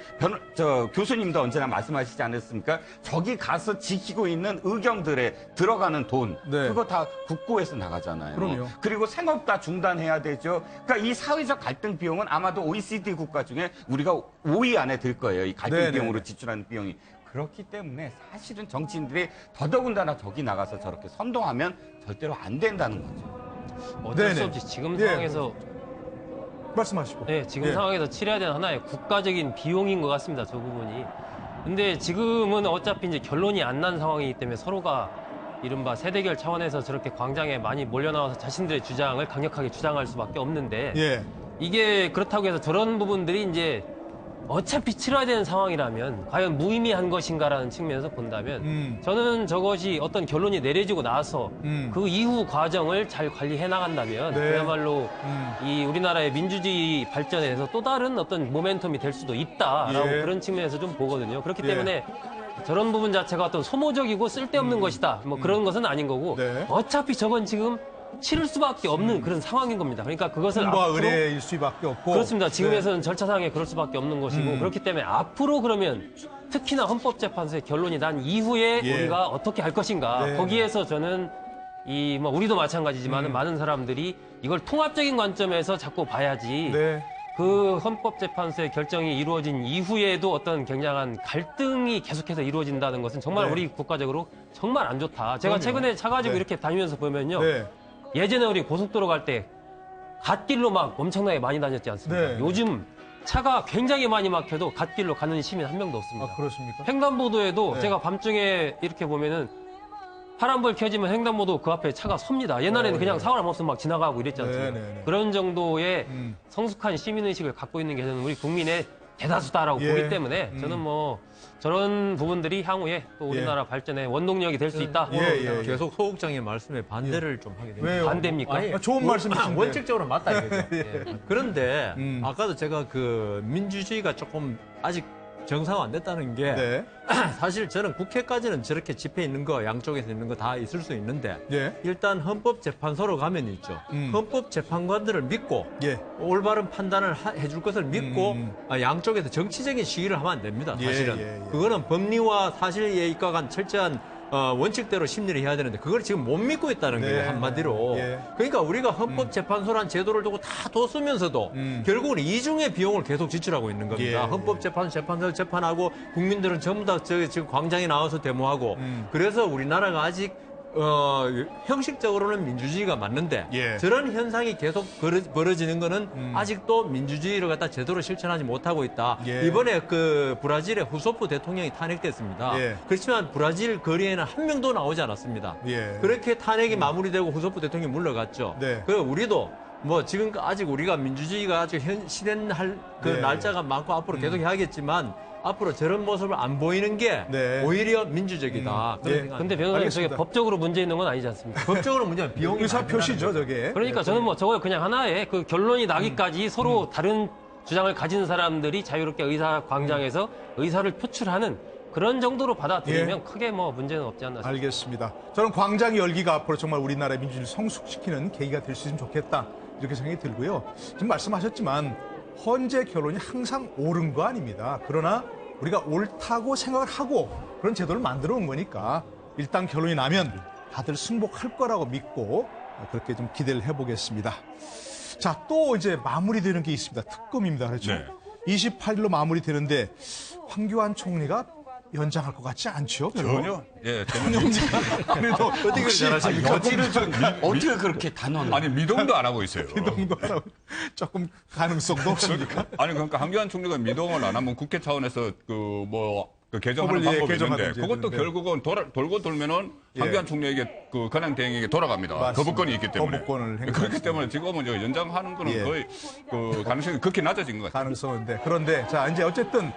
Speaker 9: 교수님도 언제나 말씀하시지 않았습니까? 저기 가서 지키고 있는 의경들에 들어가는 돈 그거 다 국고에서 나가잖아요. 그리고 생업 다 중단해야 되죠. 그러니까 이 사회적 갈등 비용은 아마도 OECD 국가 중에 우리가 5위 안에 들 거예요. 이 갈등 비용으로 지출하는 비용이. 그렇기 때문에 사실은 정치인들이 더더군다나 저기 나가서 저렇게 선동하면 절대로 안 된다는 거죠.
Speaker 8: 어쩔 수 없이 지금 상황에서
Speaker 1: 말씀하시고.
Speaker 8: 지금 상황에서 치러야 되는 하나의 국가적인 비용인 것 같습니다. 저 부분이. 근데 지금은 어차피 이제 결론이 안 난 상황이기 때문에 서로가 이른바 세대결 차원에서 저렇게 광장에 많이 몰려나와서 자신들의 주장을 강력하게 주장할 수밖에 없는데 이게 그렇다고 해서 저런 부분들이 이제 어차피 치러야 되는 상황이라면 과연 무의미한 것인가라는 측면에서 본다면 저는 저것이 어떤 결론이 내려지고 나서 그 이후 과정을 잘 관리해 나간다면 그야말로 이 우리나라의 민주주의 발전에 대해서 또 다른 어떤 모멘텀이 될 수도 있다라고 그런 측면에서 좀 보거든요. 그렇기 때문에 저런 부분 자체가 어떤 소모적이고 쓸데없는 것이다. 뭐 그런 것은 아닌 거고 어차피 저건 지금 치를 수밖에 없는 그런 상황인 겁니다. 그러니까 그것을
Speaker 1: 홍보와
Speaker 8: 앞으로
Speaker 1: 의뢰일 수밖에 없고
Speaker 8: 그렇습니다. 지금에서는 절차상에 그럴 수밖에 없는 것이고 그렇기 때문에 앞으로 그러면 특히나 헌법재판소의 결론이 난 이후에 우리가 어떻게 할 것인가 거기에서 저는 뭐 우리도 마찬가지지만 많은 사람들이 이걸 통합적인 관점에서 자꾸 봐야지 그 헌법재판소의 결정이 이루어진 이후에도 어떤 굉장한 갈등이 계속해서 이루어진다는 것은 정말 우리 국가적으로 정말 안 좋다. 제가 최근에 차 가지고 이렇게 다니면서 보면요. 예전에 우리 고속도로 갈 때 갓길로 막 엄청나게 많이 다녔지 않습니까? 요즘 차가 굉장히 많이 막혀도 갓길로 가는 시민 한 명도 없습니다.
Speaker 1: 아, 그렇습니까?
Speaker 8: 횡단보도에도 제가 밤중에 이렇게 보면은 파란불 켜지면 횡단보도 그 앞에 차가 섭니다. 옛날에는 그냥 사고를 없으면 막 지나가고 이랬지 않습니까? 그런 정도의 성숙한 시민의식을 갖고 있는 게 저는 우리 국민의 대다수다라고 보기 때문에 저는 뭐 저런 부분들이 향후에 또 우리나라 발전의 원동력이 될 수 있다.
Speaker 6: 계속 소국장의 말씀에 반대를 좀 하게 됩니다.
Speaker 8: 왜요? 반대입니까?
Speaker 6: 아니,
Speaker 1: 좋은 말씀이신데.
Speaker 6: 원칙적으로 맞다 이거죠. 그런데 아까도 제가 그 민주주의가 조금 아직 정상 안 됐다는 게 사실 저는 국회까지는 저렇게 집회 있는 거 양쪽에서 있는 거 다 있을 수 있는데 일단 헌법재판소로 가면 있죠. 헌법재판관들을 믿고 올바른 판단을 해줄 것을 믿고 양쪽에서 정치적인 시위를 하면 안 됩니다. 사실은 그거는 법리와 사실에 입각한 철저한 원칙대로 심리를 해야 되는데 그걸 지금 못 믿고 있다는 거예요. 한마디로. 그러니까 우리가 헌법재판소란 제도를 두고 다 뒀으면서도 결국은 이중의 비용을 계속 지출하고 있는 겁니다. 헌법재판소 재판소를 재판하고 국민들은 전부 다 지금 광장에 나와서 데모하고 그래서 우리나라가 아직 형식적으로는 민주주의가 맞는데 저런 현상이 계속 벌어지는 거는 아직도 민주주의를 갖다 제대로 실천하지 못하고 있다. 이번에 그 브라질의 후소프 대통령이 탄핵됐습니다. 그렇지만 브라질 거리에는 한 명도 나오지 않았습니다. 그렇게 탄핵이 마무리되고 후소프 대통령이 물러갔죠. 그리고 우리도 뭐 지금 아직 우리가 민주주의가 아직 실현할 그 날짜가 많고 앞으로 계속 해야겠지만 앞으로 저런 모습을 안 보이는 게 오히려 민주적이다.
Speaker 8: 근데 변호사님 저게 법적으로 문제 있는 건 아니지 않습니까?
Speaker 6: 법적으로 문제는 비용이
Speaker 1: 의사 표시죠, 저게.
Speaker 8: 그러니까 저는 뭐 저거 그냥 하나의 그 결론이 나기까지 서로 다른 주장을 가진 사람들이 자유롭게 의사 광장에서 의사를 표출하는 그런 정도로 받아들이면 크게 뭐 문제는 없지 않나 싶습니다.
Speaker 1: 알겠습니다. 저는 광장 열기가 앞으로 정말 우리나라의 민주주의를 성숙시키는 계기가 될 수 있으면 좋겠다. 이렇게 생각이 들고요. 지금 말씀하셨지만 헌재 결론이 항상 옳은 거 아닙니다. 그러나 우리가 옳다고 생각을 하고 그런 제도를 만들어 온 거니까 일단 결론이 나면 다들 승복할 거라고 믿고 그렇게 좀 기대를 해보겠습니다. 자, 또 이제 마무리되는 게 있습니다. 특검입니다. 그렇죠? 28일로 마무리되는데 황교안 총리가 연장할 것 같지 않죠?
Speaker 2: 전혀.
Speaker 1: 전혀. 그래도
Speaker 6: 어떻게 잘하십니까?
Speaker 9: 어떻게 그렇게 단언을?
Speaker 2: 아니 미동도 안 하고 있어요.
Speaker 1: 미동도 안 하고 조금 가능성도 없습니까?
Speaker 2: 아니 그러니까 황교안 총리가 미동을 안 하면 국회 차원에서 그 개정하는 방법이 있는데 그것도 결국은 돌고 돌면은 황교안 총리에게 그 권한 대행에게 돌아갑니다. 맞습니다. 거부권이 있기 때문에. 그렇기 때문에 지금은 연장하는 거는 거의 그 가능성이 극히 낮아진 것 같아요.
Speaker 1: 가능성인데 그런데 자 이제 어쨌든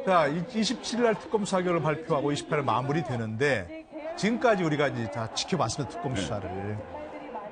Speaker 1: 자 27일 날 특검 수사 결과를 발표하고 28일 마무리되는데 지금까지 우리가 이제 다 지켜봤습니다. 특검 수사를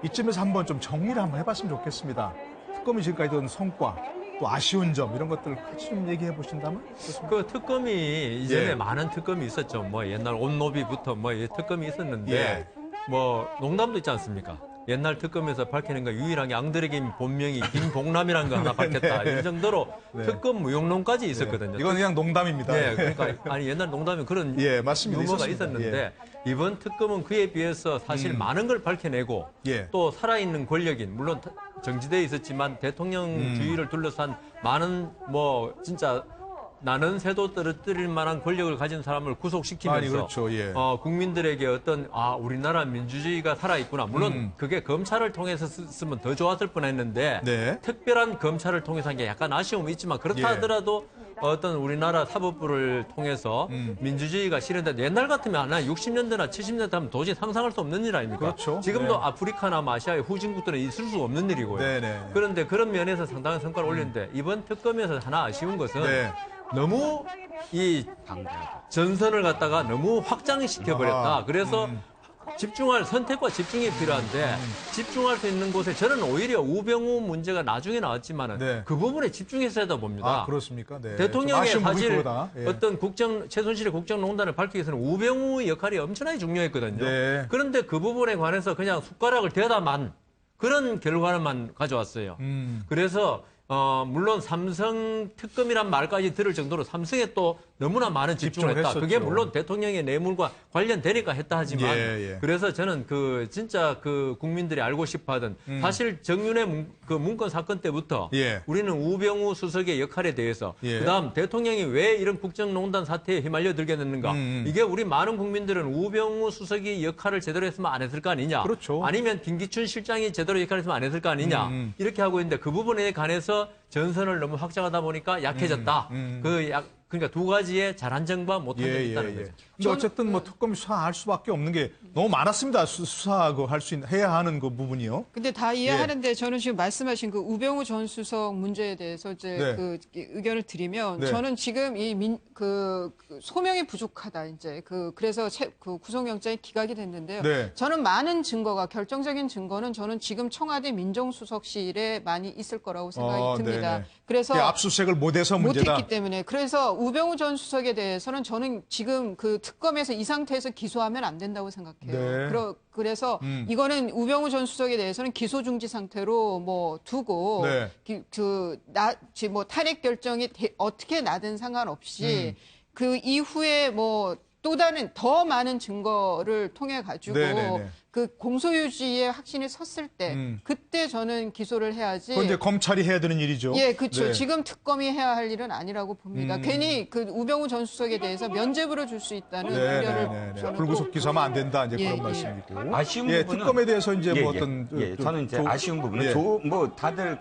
Speaker 1: 이쯤에서 한번 좀 정리를 한번 해봤으면 좋겠습니다. 특검이 지금까지 온 성과. 또 아쉬운 점 이런 것들 같이 좀 얘기해 보신다면?
Speaker 6: 그 특검이 이전에 많은 특검이 있었죠. 뭐 옛날 온노비부터 뭐 특검이 있었는데 뭐 농담도 있지 않습니까? 옛날 특검에서 밝혀낸 거 유일하게 앙드레김 본명이 김봉남이라는 거 하나 밝혔다. 이 정도로 특검 무용론까지 있었거든요.
Speaker 1: 이건 그냥 농담입니다.
Speaker 6: 그러니까 아니 옛날 농담에 그런 유머가 있었는데 이번 특검은 그에 비해서 사실 많은 걸 밝혀내고 또 살아있는 권력인 물론 정지되어 있었지만 대통령 주의를 둘러싼 많은 뭐 진짜 나는 새도 떨어뜨릴 만한 권력을 가진 사람을 구속시키면서 국민들에게 어떤 우리나라 민주주의가 살아있구나. 물론 그게 검찰을 통해서 쓰면 더 좋았을 뻔했는데 특별한 검찰을 통해서 한 게 약간 아쉬움이 있지만 그렇다 하더라도 어떤 우리나라 사법부를 통해서 민주주의가 실현된 옛날 같으면 60년대나 70년대 하면 도저히 상상할 수 없는 일 아닙니까?
Speaker 1: 그렇죠.
Speaker 6: 지금도 아프리카나 아시아의 후진국들은 있을 수 없는 일이고요. 그런데 그런 면에서 상당한 성과를 올렸는데 이번 특검에서 하나 아쉬운 것은 너무 이 전선을 갖다가 너무 확장시켜버렸다. 그래서 집중할 선택과 집중이 필요한데 집중할 수 있는 곳에 저는 오히려 우병우 문제가 나중에 나왔지만은
Speaker 1: 네.
Speaker 6: 그 부분에 집중했어야 하다 봅니다.
Speaker 1: 아, 그렇습니까? 네.
Speaker 6: 대통령의
Speaker 1: 좀 아쉬운 부분이
Speaker 6: 사실
Speaker 1: 그거다. 예.
Speaker 6: 어떤 최순실의 국정농단을 밝히기 위해서는 우병우의 역할이 엄청나게 중요했거든요.
Speaker 1: 네.
Speaker 6: 그런데 그 부분에 관해서 그냥 숟가락을 대다만 그런 결과만 가져왔어요. 그래서 물론 삼성 특검이란 말까지 들을 정도로 삼성에 또 너무나 많은 집중을 했다.
Speaker 1: 집중을
Speaker 6: 그게
Speaker 1: 했었죠.
Speaker 6: 물론 대통령의 뇌물과 관련되니까 했다 하지만
Speaker 1: 예.
Speaker 6: 그래서 저는 진짜 국민들이 알고 싶어하던 사실 정윤회 문건 사건 때부터
Speaker 1: 예.
Speaker 6: 우리는 우병우 수석의 역할에 대해서
Speaker 1: 예.
Speaker 6: 그다음 대통령이 왜 이런 국정농단 사태에 휘말려 들게 됐는가 이게 우리 많은 국민들은 우병우 수석이 역할을 제대로 했으면 안 했을 거 아니냐
Speaker 1: 그렇죠.
Speaker 6: 아니면 김기춘 실장이 제대로 역할을 했으면 안 했을 거 아니냐 이렇게 하고 있는데 그 부분에 관해서 전선을 너무 확장하다 보니까 약해졌다. 그러니까 두 가지의 잘한 점과 못한 점이 있다는 거죠.
Speaker 1: 근데 어쨌든 뭐 특검이 수사할 수밖에 없는 게 너무 많았습니다. 수사하고 해야 하는 그 부분이요.
Speaker 7: 근데 다 이해하는데 저는 지금 말씀하신 그 우병우 전 수석 문제에 대해서 이제
Speaker 1: 네.
Speaker 7: 그 의견을 드리면
Speaker 1: 네.
Speaker 7: 저는 지금 그 소명이 부족하다 이제 그래서 그 구속영장이 기각이 됐는데요.
Speaker 1: 네.
Speaker 7: 저는 많은 증거가 결정적인 증거는 저는 지금 청와대 민정수석실에 많이 있을 거라고 생각이 듭니다.
Speaker 1: 네네.
Speaker 7: 그래서
Speaker 1: 압수수색을 못해서 문제다.
Speaker 7: 못했기 때문에 그래서 우병우 전 수석에 대해서는 저는 지금 그 특검에서 이 상태에서 기소하면 안 된다고 생각해요.
Speaker 1: 네.
Speaker 7: 그래서 이거는 우병우 전 수석에 대해서는 기소 중지 상태로 뭐 두고
Speaker 1: 네.
Speaker 7: 뭐 탄핵 결정이 어떻게 나든 상관없이 그 이후에 뭐 또 다른 더 많은 증거를 통해 가지고
Speaker 1: 네네네.
Speaker 7: 그 공소유지에 확신이 섰을 때 그때 저는 기소를 해야지.
Speaker 1: 그건 이제 검찰이 해야 되는 일이죠.
Speaker 7: 예, 그렇죠.
Speaker 1: 네.
Speaker 7: 지금 특검이 해야 할 일은 아니라고 봅니다. 괜히 그 우병우 전 수석에 대해서 면죄부를 줄 수 있다는 우려를 저는
Speaker 1: 불구속 기소하면 안 된다 이제 그런
Speaker 7: 예.
Speaker 1: 말씀이고.
Speaker 9: 아쉬운 부분은
Speaker 1: 특검에 대해서 이제 뭐 어떤
Speaker 9: 저는 이제 아쉬운 부분은 뭐 다들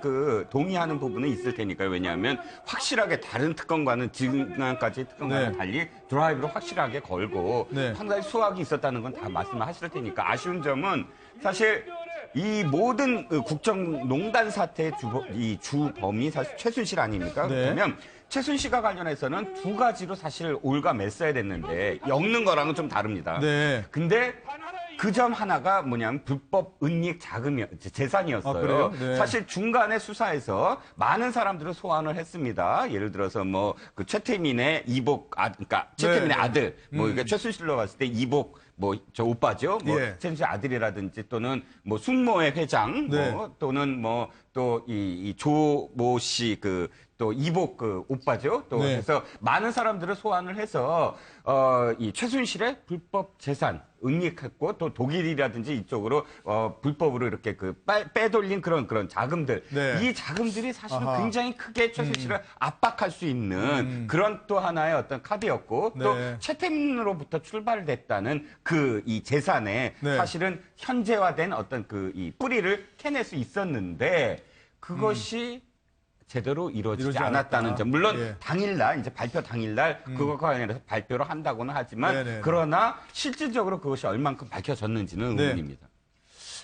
Speaker 9: 동의하는 부분은 있을 테니까요. 왜냐하면 확실하게 다른 특검과는 지금까지 특검과는 달리 드라이브를 확실하게 걸고 상당히 수확이 있었다는 건 다 말씀하실 테니까 아쉬운 점은 사실 이 모든 국정농단 사태의 주범이 사실 최순실 아닙니까? 그러면 최순실과 관련해서는 두 가지로 사실 올가맸어야 됐는데 엮는 거랑은 좀 다릅니다. 근데 그 점 하나가 뭐냐면 불법 은닉 재산이었어요. 사실 중간에 수사에서 많은 사람들을 소환을 했습니다. 예를 들어서 뭐 그 최태민의 그러니까 최태민의 아들, 뭐 이게 최순실로 봤을 때 이복 뭐 저 오빠죠. 뭐 최순실 아들이라든지 또는 뭐 숙모의 회장, 뭐 또는 뭐 또 이 조모 씨 또 이복 오빠죠. 또 그래서 많은 사람들을 소환을 해서 이 최순실의 불법 재산 은닉했고 또 독일이라든지 이쪽으로 불법으로 이렇게 빼돌린 그런 자금들 이 자금들이 사실은 굉장히 크게 최순실을 압박할 수 있는 그런 또 하나의 어떤 카드였고 또 최태민으로부터 출발됐다는 이 재산에 사실은 현재화된 어떤 이 뿌리를 캐낼 수 있었는데 그것이 제대로 이루어지지 않았다는 점. 물론 당일날 이제 발표 당일날 그것과 관련해서 발표를 한다고는 하지만 그러나 실질적으로 그것이 얼만큼 밝혀졌는지는 의문입니다.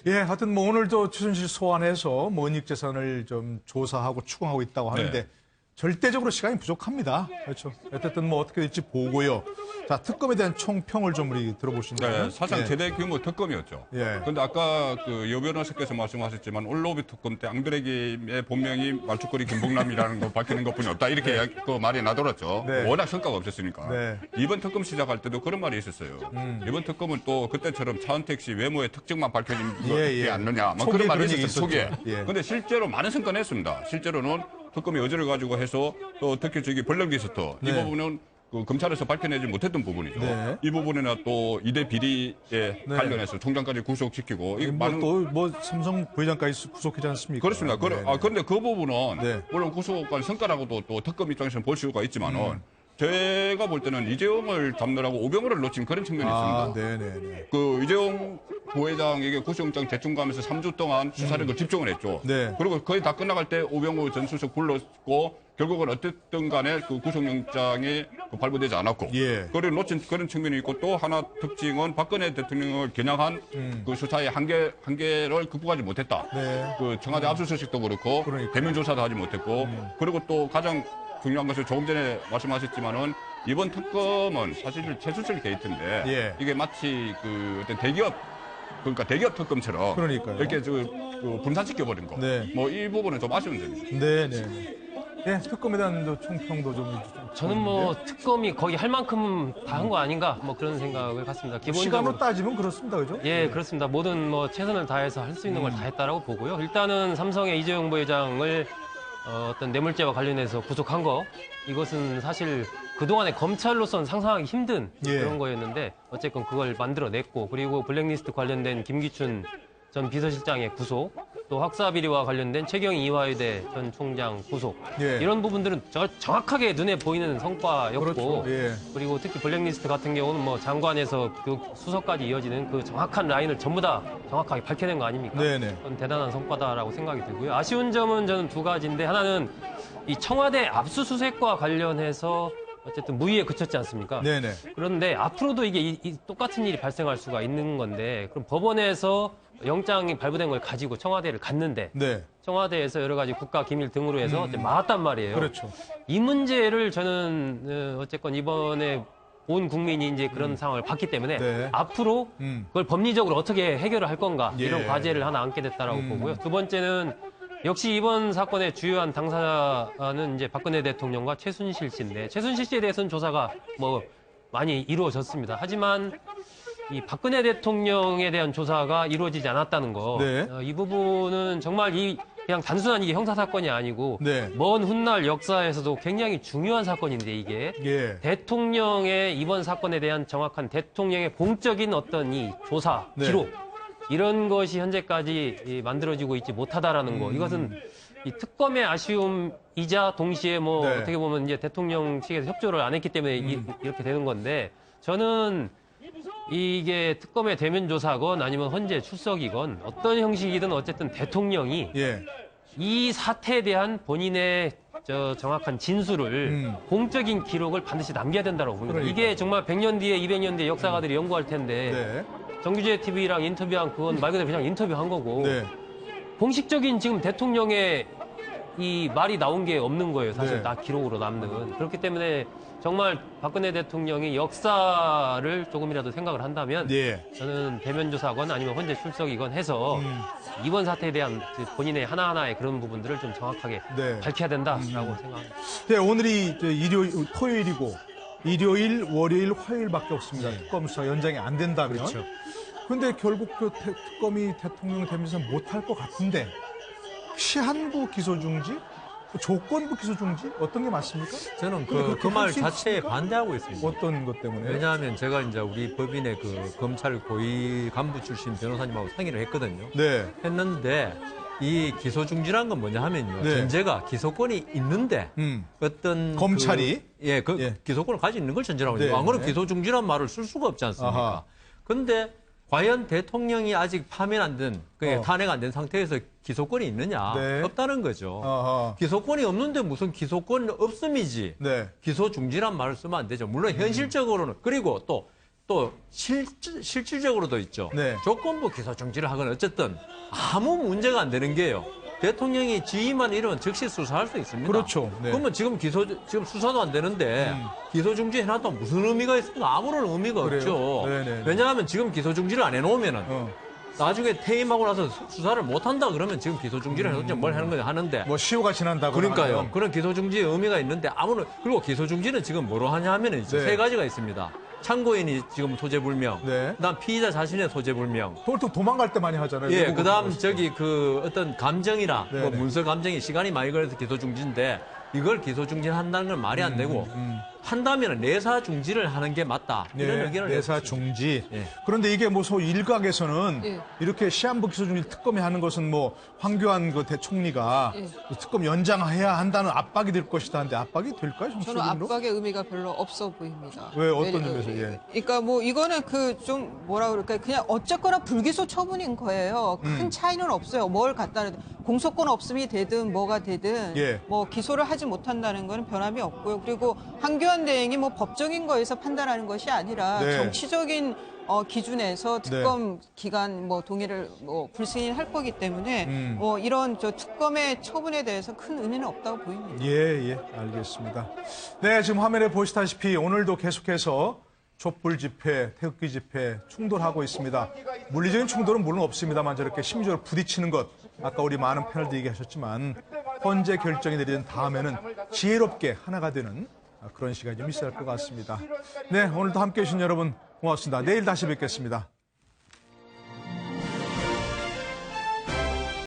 Speaker 1: 예, 하여튼 뭐 오늘도 최순실 소환해서 뭐 은닉 재산을 좀 조사하고 추궁하고 있다고 하는데 절대적으로 시간이 부족합니다. 그렇죠. 어쨌든 뭐 어떻게 될지 보고요. 자, 특검에 대한 총평을 좀 우리 들어보신다면.
Speaker 2: 네, 사상 최대 규모 특검이었죠. 그런데 아까 여 변호사께서 말씀하셨지만 올로비 특검 때 앙드레김의 본명이 말죽거리 김봉남이라는 거 밝히는 것뿐이 없다. 이렇게 그 말이 나돌았죠. 워낙 성과가 없었으니까. 이번 특검 시작할 때도 그런 말이 있었어요. 이번 특검은 또 그때처럼 차은택 씨 외모의 특징만 밝혀진 것이 않느냐. 막 그런 말이 있었어요. 초기에. 그런데 실제로 많은 성과를 냈습니다. 실제로는 특검의 여지를 가지고 해서 또 특히 저기 벌렁 리스트 이 부분은 검찰에서 밝혀내지 못했던 부분이죠. 이 부분이나 또 이대 비리에 관련해서 총장까지 구속시키고
Speaker 1: 또 삼성 부회장까지 구속하지 않습니까?
Speaker 2: 그렇습니다. 그런데 그 부분은 물론 구속한 성과라고도 또 특검 입장에서는 볼 수가 있지만은 제가 볼 때는 이재용을 잡느라고 우병우를 놓친 그런 측면이 있습니다. 그 이재용 부회장에게 구속영장 제출하면서 3주 동안 수사력을 집중을 했죠. 그리고 거의 다 끝나갈 때 우병우 전 수석 불렀고 결국은 어쨌든 간에 그 구속영장이 발부되지 않았고 그걸 놓친 그런 측면이 있고 또 하나 특징은 박근혜 대통령을 겨냥한 그 수사의 한계를 극복하지 못했다. 그 청와대 압수수색도 그렇고 대면 조사도 하지 못했고 그리고 또 가장 중요한 것은 조금 전에 말씀하셨지만은 이번 특검은 사실 최수철 게이트인데
Speaker 1: 예.
Speaker 2: 이게 마치 그 어떤 대기업 그러니까 대기업 특검처럼
Speaker 1: 그러니까요.
Speaker 2: 이렇게 그 분산시켜 버린 거.
Speaker 1: 네.
Speaker 2: 뭐 이 부분은 좀 아쉬운 점이죠.
Speaker 1: 네. 예, 특검에 대한 총평도 좀
Speaker 8: 저는 뭐 특검이 거의 할 만큼 다 한 거 아닌가 뭐 그런 생각을 갖습니다.
Speaker 1: 시간으로 따지면 그렇습니다, 그죠?
Speaker 8: 예, 그렇습니다. 모든 뭐 최선을 다해서 할 수 있는 걸 다 했다라고 보고요. 일단은 삼성의 이재용 부회장을 어떤 뇌물죄와 관련해서 구속한 거 이것은 사실 그동안에 검찰로서는 상상하기 힘든 그런 거였는데 어쨌건 그걸 만들어냈고 그리고 블랙리스트 관련된 김기춘 전 비서실장의 구속 또 학사비리와 관련된 최경희 이화여대 전 총장 구속 이런 부분들은 정확하게 눈에 보이는 성과였고
Speaker 1: 그렇죠.
Speaker 8: 그리고 특히 블랙리스트 같은 경우는 뭐 장관에서 그 수석까지 이어지는 그 정확한 라인을 전부 다 정확하게 밝혀낸 거 아닙니까? 그건 대단한 성과다라고 생각이 들고요. 아쉬운 점은 저는 두 가지인데 하나는 이 청와대 압수수색과 관련해서 어쨌든 무의에 그쳤지 않습니까?
Speaker 1: 네네.
Speaker 8: 그런데 앞으로도 이게 이 똑같은 일이 발생할 수가 있는 건데 그럼 법원에서 영장이 발부된 걸 가지고 청와대를 갔는데 청와대에서 여러 가지 국가 기밀 등으로 해서 막았단 말이에요.
Speaker 1: 그렇죠.
Speaker 8: 이 문제를 저는 어쨌건 이번에 온 국민이 이제 그런 상황을 봤기 때문에 앞으로 그걸 법리적으로 어떻게 해결을 할 건가 이런 과제를 하나 안게 됐다라고 보고요. 두 번째는 역시 이번 사건의 주요한 당사자는 이제 박근혜 대통령과 최순실 씨인데 최순실 씨에 대해서는 조사가 뭐 많이 이루어졌습니다. 하지만 이 박근혜 대통령에 대한 조사가 이루어지지 않았다는 거, 이 부분은 정말 그냥 단순한 이게 형사 사건이 아니고 먼 훗날 역사에서도 굉장히 중요한 사건인데 이게 대통령의 이번 사건에 대한 정확한 대통령의 공적인 어떤 이 조사 기록 이런 것이 현재까지 만들어지고 있지 못하다라는 거. 이것은 이 특검의 아쉬움이자 동시에 뭐 어떻게 보면 이제 대통령 측에서 협조를 안 했기 때문에 이렇게 되는 건데 저는 이게 특검의 대면 조사건 아니면 헌재 출석이건 어떤 형식이든 어쨌든 대통령이 이 사태에 대한 본인의 정확한 진술을 공적인 기록을 반드시 남겨야 된다고 봅니다. 이게 정말 100년 뒤에 200년 뒤에 역사가들이 연구할 텐데 정규재 TV랑 인터뷰한 그건 말 그대로 그냥 인터뷰한 거고 공식적인 지금 대통령의 이 말이 나온 게 없는 거예요. 사실 다 기록으로 남는. 그렇기 때문에 정말 박근혜 대통령이 역사를 조금이라도 생각을 한다면 저는 대면 조사건 아니면 헌재 출석이건 해서 이번 사태에 대한 본인의 하나하나의 그런 부분들을 좀 정확하게 밝혀야 된다라고 생각합니다.
Speaker 1: 오늘이 토요일이고 일요일, 월요일, 화요일밖에 없습니다. 특검 수사 연장이 안 된다면. 그런데 결국 그 특검이 대통령 되면서 못할 것 같은데 시한부 기소 중지? 조건부 기소 중지? 어떤 게 맞습니까?
Speaker 6: 저는 그 말 자체에 반대하고 있습니다.
Speaker 1: 어떤 것 때문에?
Speaker 6: 왜냐하면 제가 이제 우리 법인의 그 검찰 고위 간부 출신 변호사님하고 상의를 했거든요. 했는데 이 기소 중지란 건 뭐냐 하면요. 전제가 기소권이 있는데 어떤
Speaker 1: 검찰이
Speaker 6: 기소권을 가지고 있는 걸 전제라고 해요. 안 그러면 기소 중지란 말을 쓸 수가 없지 않습니까? 그런데 과연 대통령이 아직 파면 안 된, 탄핵 안 된 상태에서 기소권이 있느냐? 없다는 거죠. 기소권이 없는데 무슨 기소권 없음이지. 기소 중지란 말을 쓰면 안 되죠. 물론 현실적으로는 그리고 또 실질적으로도 있죠. 조건부 기소 중지를 하거나 어쨌든 아무 문제가 안 되는 게요. 대통령이 지휘만 이러면 즉시 수사할 수 있습니다.
Speaker 1: 그렇죠.
Speaker 6: 그러면 지금 수사도 안 되는데 기소 중지 해놨다면 무슨 의미가 있습니까? 아무런 의미가 없죠. 왜냐하면 지금 기소 중지를 안 해놓으면은 나중에 퇴임하고 나서 수사를 못 한다 그러면 지금 기소 중지를 해놓지 뭘 하는 거냐 하는데
Speaker 1: 뭐 시효가 지난다고
Speaker 6: 그러니까요.
Speaker 1: 하면.
Speaker 6: 그런 기소 중지의 의미가 있는데 그리고 기소 중지는 지금 뭐로 하냐 하면은 세 가지가 있습니다. 참고인이 지금 소재불명, 그다음 피의자 자신의 소재불명.
Speaker 1: 보통 도망갈 때 많이 하잖아요.
Speaker 6: 예, 그다음 어떤 감정이나 뭐 문서 감정이 시간이 많이 걸려서 기소 중지인데 이걸 기소 중지를 한다는 건 말이 안 되고 한다면 내사 중지를 하는 게 맞다. 이런 의견을
Speaker 1: 내사 중지. 그런데 이게 뭐 소위 일각에서는 이렇게 시한부 기소 중지 특검이 하는 것은 뭐 황교안 그 대총리가 특검 연장해야 한다는 압박이 될 것이다 하는데 압박이 될까요?
Speaker 7: 저는 압박의 의미가 별로 없어 보입니다.
Speaker 1: 왜 어떤 점에서?
Speaker 7: 그러니까 뭐 이거는 좀 뭐라 그럴까요? 그냥 어쨌거나 불기소 처분인 거예요. 큰 차이는 없어요. 뭘 갖다 공소권 없음이 되든 뭐가 되든
Speaker 1: 예.
Speaker 7: 뭐 기소를 하지 못한다는 건 변함이 없고요. 그리고 한교안 대행이 뭐 법적인 거에서 판단하는 것이 아니라
Speaker 1: 네.
Speaker 7: 정치적인 기준에서 특검 기간 뭐 동의를 뭐 불승인할 거기 때문에 뭐 이런 저 특검의 처분에 대해서 큰 의미는 없다고 보입니다.
Speaker 1: 예, 알겠습니다. 네, 지금 화면에 보시다시피 오늘도 계속해서 촛불 집회, 태극기 집회 충돌하고 있습니다. 물리적인 충돌은 물론 없습니다만 저렇게 심지어로 부딪히는 것, 아까 우리 많은 패널도 얘기하셨지만 헌재 결정이 내리는 다음에는 지혜롭게 하나가 되는 그런 시간이 좀 있어야 할 것 같습니다. 네, 오늘도 함께해 주신 여러분 고맙습니다. 내일 다시 뵙겠습니다.